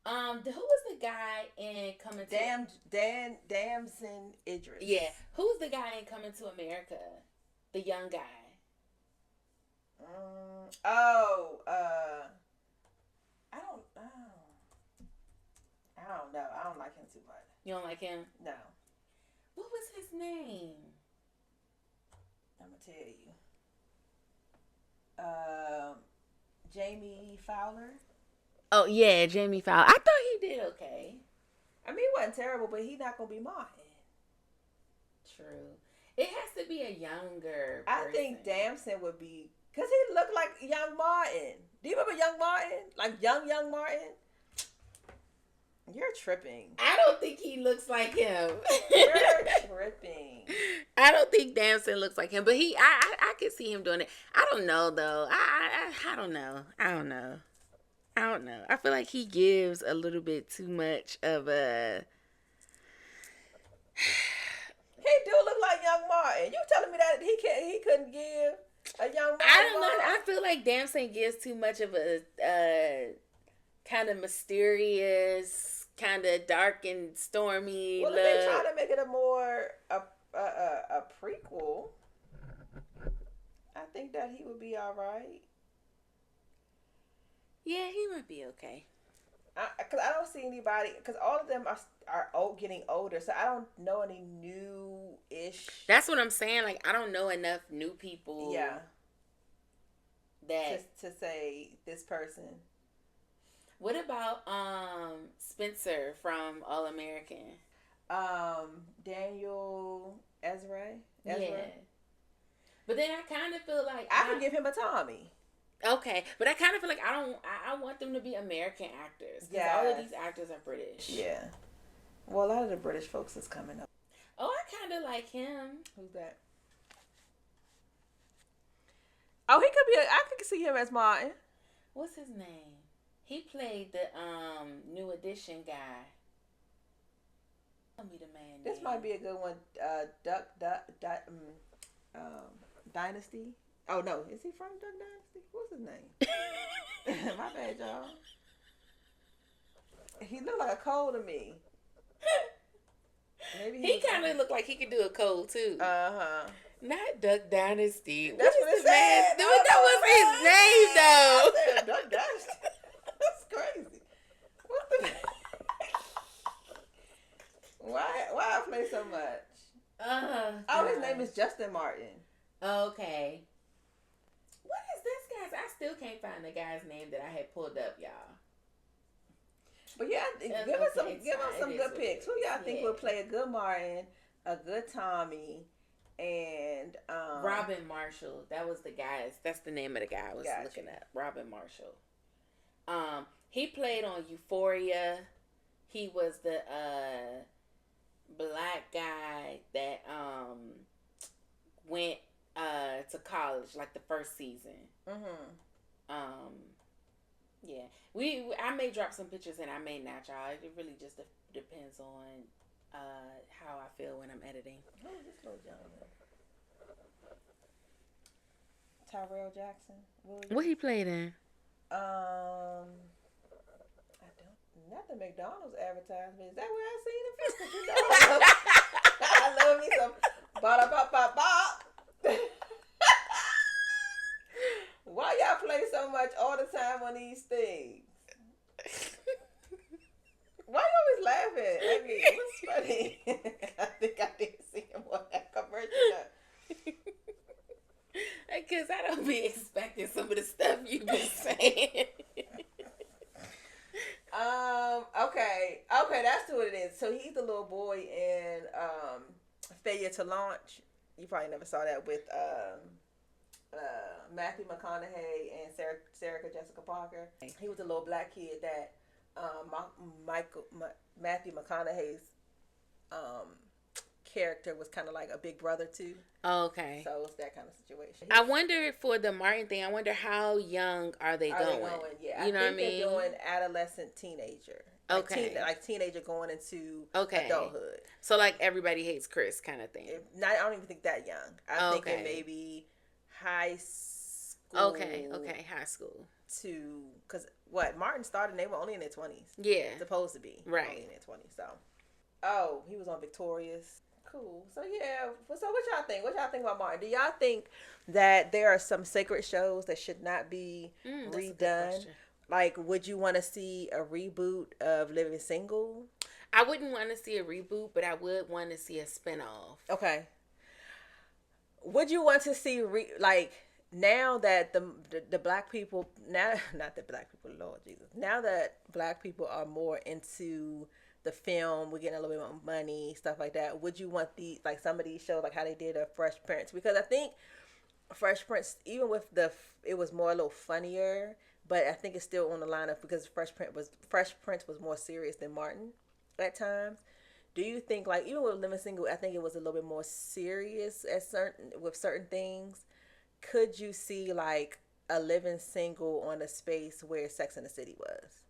S2: Who was the guy in Coming to
S1: Damson Idris.
S2: Yeah. Who was the guy in Coming to America? The young guy.
S1: I don't know. I don't like him too much.
S2: You don't like him?
S1: No.
S2: What was his name?
S1: I'm gonna tell you. Jamie Fowler.
S2: Oh yeah, Jamie Fowler. I thought he did okay.
S1: I mean, he wasn't terrible, but he's not gonna be Martin.
S2: True. It has to be a younger person.
S1: I think Damson would be, because he looked like young Martin. Do you remember young Martin? Like young Martin? You're tripping.
S2: I don't think he looks like him.
S1: You're tripping.
S2: I don't think Damson looks like him, but I could see him doing it. I don't know though. I don't know. I don't know. I feel like he gives a little bit too much of a.
S1: He do look like young Martin. You telling me that he couldn't give a young Martin?
S2: I don't know. I feel like Damson gives too much of a kind of mysterious, kind of dark and stormy.
S1: Well, if they're trying to make it a prequel, I think that he would be all right.
S2: Yeah, he might be okay.
S1: Because I don't see anybody, because all of them are getting older, so I don't know any new-ish.
S2: That's what I'm saying. Like, I don't know enough new people.
S1: Yeah.
S2: That
S1: to say this person.
S2: What about Spencer from All American?
S1: Daniel Ezra.
S2: Yeah. But then I kind of feel like
S1: I could give him a Tommy.
S2: Okay, but I kind of feel like I want them to be American actors. Yeah, all of these actors are British.
S1: Yeah. Well, a lot of the British folks is coming up.
S2: Oh, I kind of like him.
S1: Who's that? Oh, he could be. I could see him as Martin.
S2: What's his name? He played the New Edition guy. Tell me the man.
S1: This might be a good one. Dynasty. Oh no, is he from Duck Dynasty? What's his name? My bad, y'all. He looked like a Cole to me.
S2: Maybe he kind of looked like he could do a Cole too. Not Duck Dynasty.
S1: That's what it said.
S2: That was his name though.
S1: I said Duck Dynasty. That's crazy. What the? Why I play so much? Oh, his name is Justin Martin.
S2: Okay. What is this guy's? I still can't find the guy's name that I had pulled up, y'all.
S1: But yeah, give us some good picks. Who y'all think would play a good Martin, a good Tommy, and
S2: Robin Marshall? That was the guy's. That's the name of the guy I was looking at. Robin Marshall. He played on Euphoria. He was the black guy that went to college like the first season. Yeah, I may drop some pictures and I may not, y'all. It really just depends on how I feel when I'm editing.
S1: Who is this little gentleman? Tyrell Jackson.
S2: What he played in?
S1: I don't. Not the McDonald's advertisement. Is that where I seen him from? 'Cause you know I love me some ba-da-ba-ba-ba. Why y'all play so much all the time on these things? Why you always laughing? I mean, what's funny? I think I didn't see him on that commercial.
S2: Because I don't be expecting some of the stuff you've been saying. Okay, that's what it is. So he's the little boy in Failure to Launch. You probably never saw that with Matthew McConaughey and Sarah Jessica Parker. He was a little black kid that Matthew McConaughey's character was kind of like a big brother to. Okay.
S1: So it's that kind of situation.
S2: I wonder for the Martin thing. I wonder how young are they going?
S1: Yeah,
S2: you know what I mean.
S1: They're doing adolescent, teenager.
S2: Okay.
S1: Like teenager going into adulthood.
S2: So like Everybody Hates Chris kind of thing.
S1: I don't even think that young. I'm thinking maybe high school.
S2: Okay, high school.
S1: Because Martin started, they were only in their 20s.
S2: Yeah.
S1: Supposed to be.
S2: Right.
S1: Only in their 20s, so. He was on Victorious. Cool. So yeah. So what y'all think? What y'all think about Martin? Do y'all think that there are some sacred shows that should not be redone? Like, would you want to see a reboot of Living Single?
S2: I wouldn't want to see a reboot, but I would want to see a spinoff.
S1: Okay. Would you want to see now that the black people not the black people, Lord Jesus, now that black people are more into the film, we're getting a little bit more money, stuff like that. Would you want some of these shows like how they did Fresh Prince? Because I think Fresh Prince, even with it was more a little funnier, but I think it's still on the line of because Fresh Prince was more serious than Martin at times. Do you think even with Living Single, I think it was a little bit more serious with certain things? Could you see a Living Single on a space where Sex and the City was?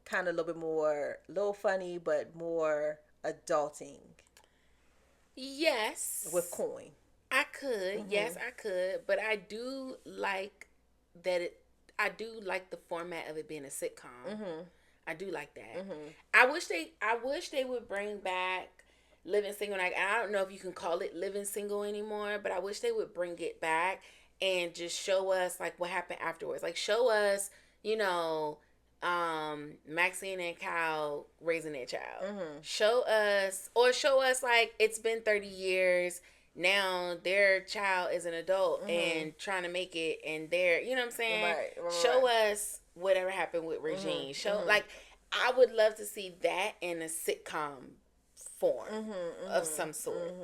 S1: Kind of a little bit more, little funny, but more adulting.
S2: Yes.
S1: With coin.
S2: I could. Mm-hmm. Yes, I could. But I do like I do like the format of it being a sitcom. Mm-hmm. I do like that. Mm-hmm. I wish they would bring back Living Single. I don't know if you can call it Living Single anymore, but I wish they would bring it back and just show us what happened afterwards. Show us, Maxine and Kyle raising their child. Mm-hmm. Show us it's been 30 years. Now their child is an adult and trying to make it, and they're, you know what I'm saying? Right. Show us whatever happened with Regine. Show I would love to see that in a sitcom form of some sort.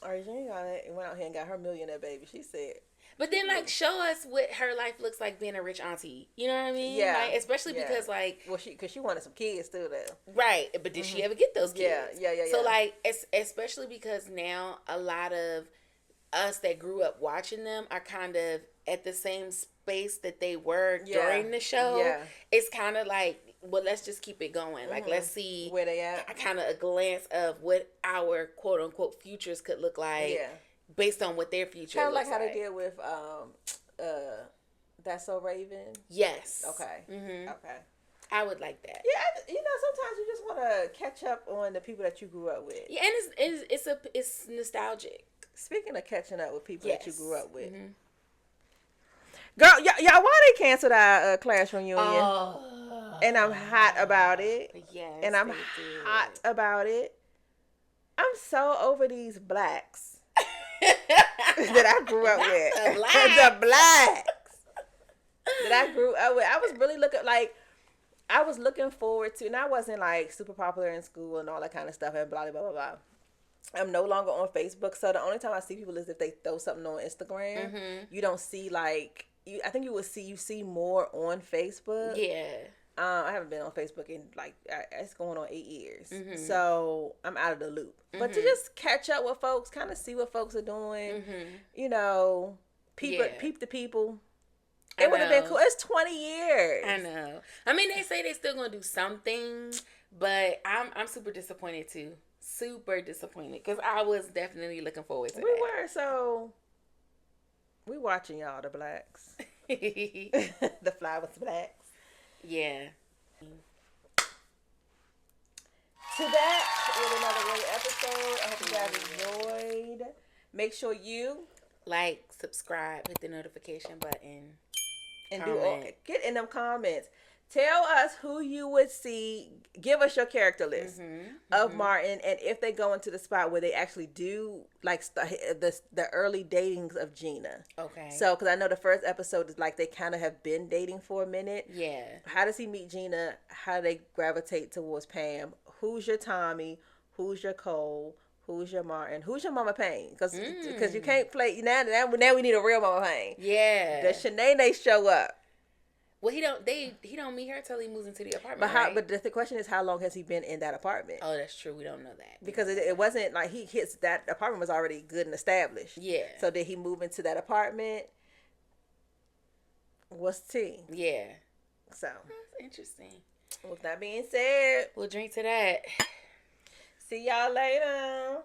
S1: Regine went out here and got her millionaire baby. She said.
S2: But then, show us what her life looks like being a rich auntie. You know what I mean? Yeah. Especially because,
S1: because she wanted some kids, too, though.
S2: Right. But did she ever get those kids?
S1: Yeah.
S2: So, especially because now a lot of us that grew up watching them are kind of at the same space that they were during the show. Yeah. It's kind of well, let's just keep it going. Like, let's see
S1: where they at.
S2: Kind of a glance of what our quote unquote futures could look like based on what their future
S1: kind of
S2: looks
S1: like how they did with That's So Raven.
S2: Yes.
S1: Okay. Okay.
S2: I would like that.
S1: Yeah, sometimes you just want to catch up on the people that you grew up with.
S2: Yeah, and it's nostalgic.
S1: Speaking of catching up with people that you grew up with. Girl, y'all, why they canceled our class reunion? Oh, and I'm hot about it.
S2: Yes,
S1: and I'm hot about it. I'm so over these blacks that I grew up with. The blacks that I grew up with. I was really looking forward to, and I wasn't like super popular in school and all that kind of stuff and blah, blah, blah, blah. I'm no longer on Facebook, so the only time I see people is if they throw something on Instagram. You don't see like, I think you see more on Facebook.
S2: Yeah.
S1: I haven't been on Facebook in like, it's going on 8 years. So I'm out of the loop. But to just catch up with folks, kind of see what folks are doing, peep the people. It would have been cool. It's 20 years.
S2: I know. I mean, they say they're still going to do something, but I'm super disappointed too. Super disappointed because I was definitely looking forward to that.
S1: We were, so we watching y'all, the blacks. The fly with the blacks.
S2: Yeah.
S1: To that was another great episode. I hope you guys enjoyed. Make sure you
S2: like, subscribe, hit the notification button,
S1: and get in them comments. Tell us who you would see. Give us your character list of Martin, and if they go into the spot where they actually do like the early datings of Gina.
S2: Okay.
S1: So, because I know the first episode is like they kind of have been dating for a minute.
S2: Yeah.
S1: How does he meet Gina? How do they gravitate towards Pam? Who's your Tommy? Who's your Cole? Who's your Martin? Who's your Mama Payne? Because you can't play now we need a real Mama Payne.
S2: Yeah.
S1: Does Shanae show up?
S2: Well, he don't meet her till he moves into the apartment.
S1: But the question is, how long has he been in that apartment?
S2: Oh, that's true. We don't know that
S1: because it wasn't like he hits that apartment was already good and established.
S2: Yeah.
S1: So did he move into that apartment? What's T?
S2: Yeah.
S1: So
S2: that's interesting.
S1: With that being said,
S2: we'll drink to that.
S1: See y'all later.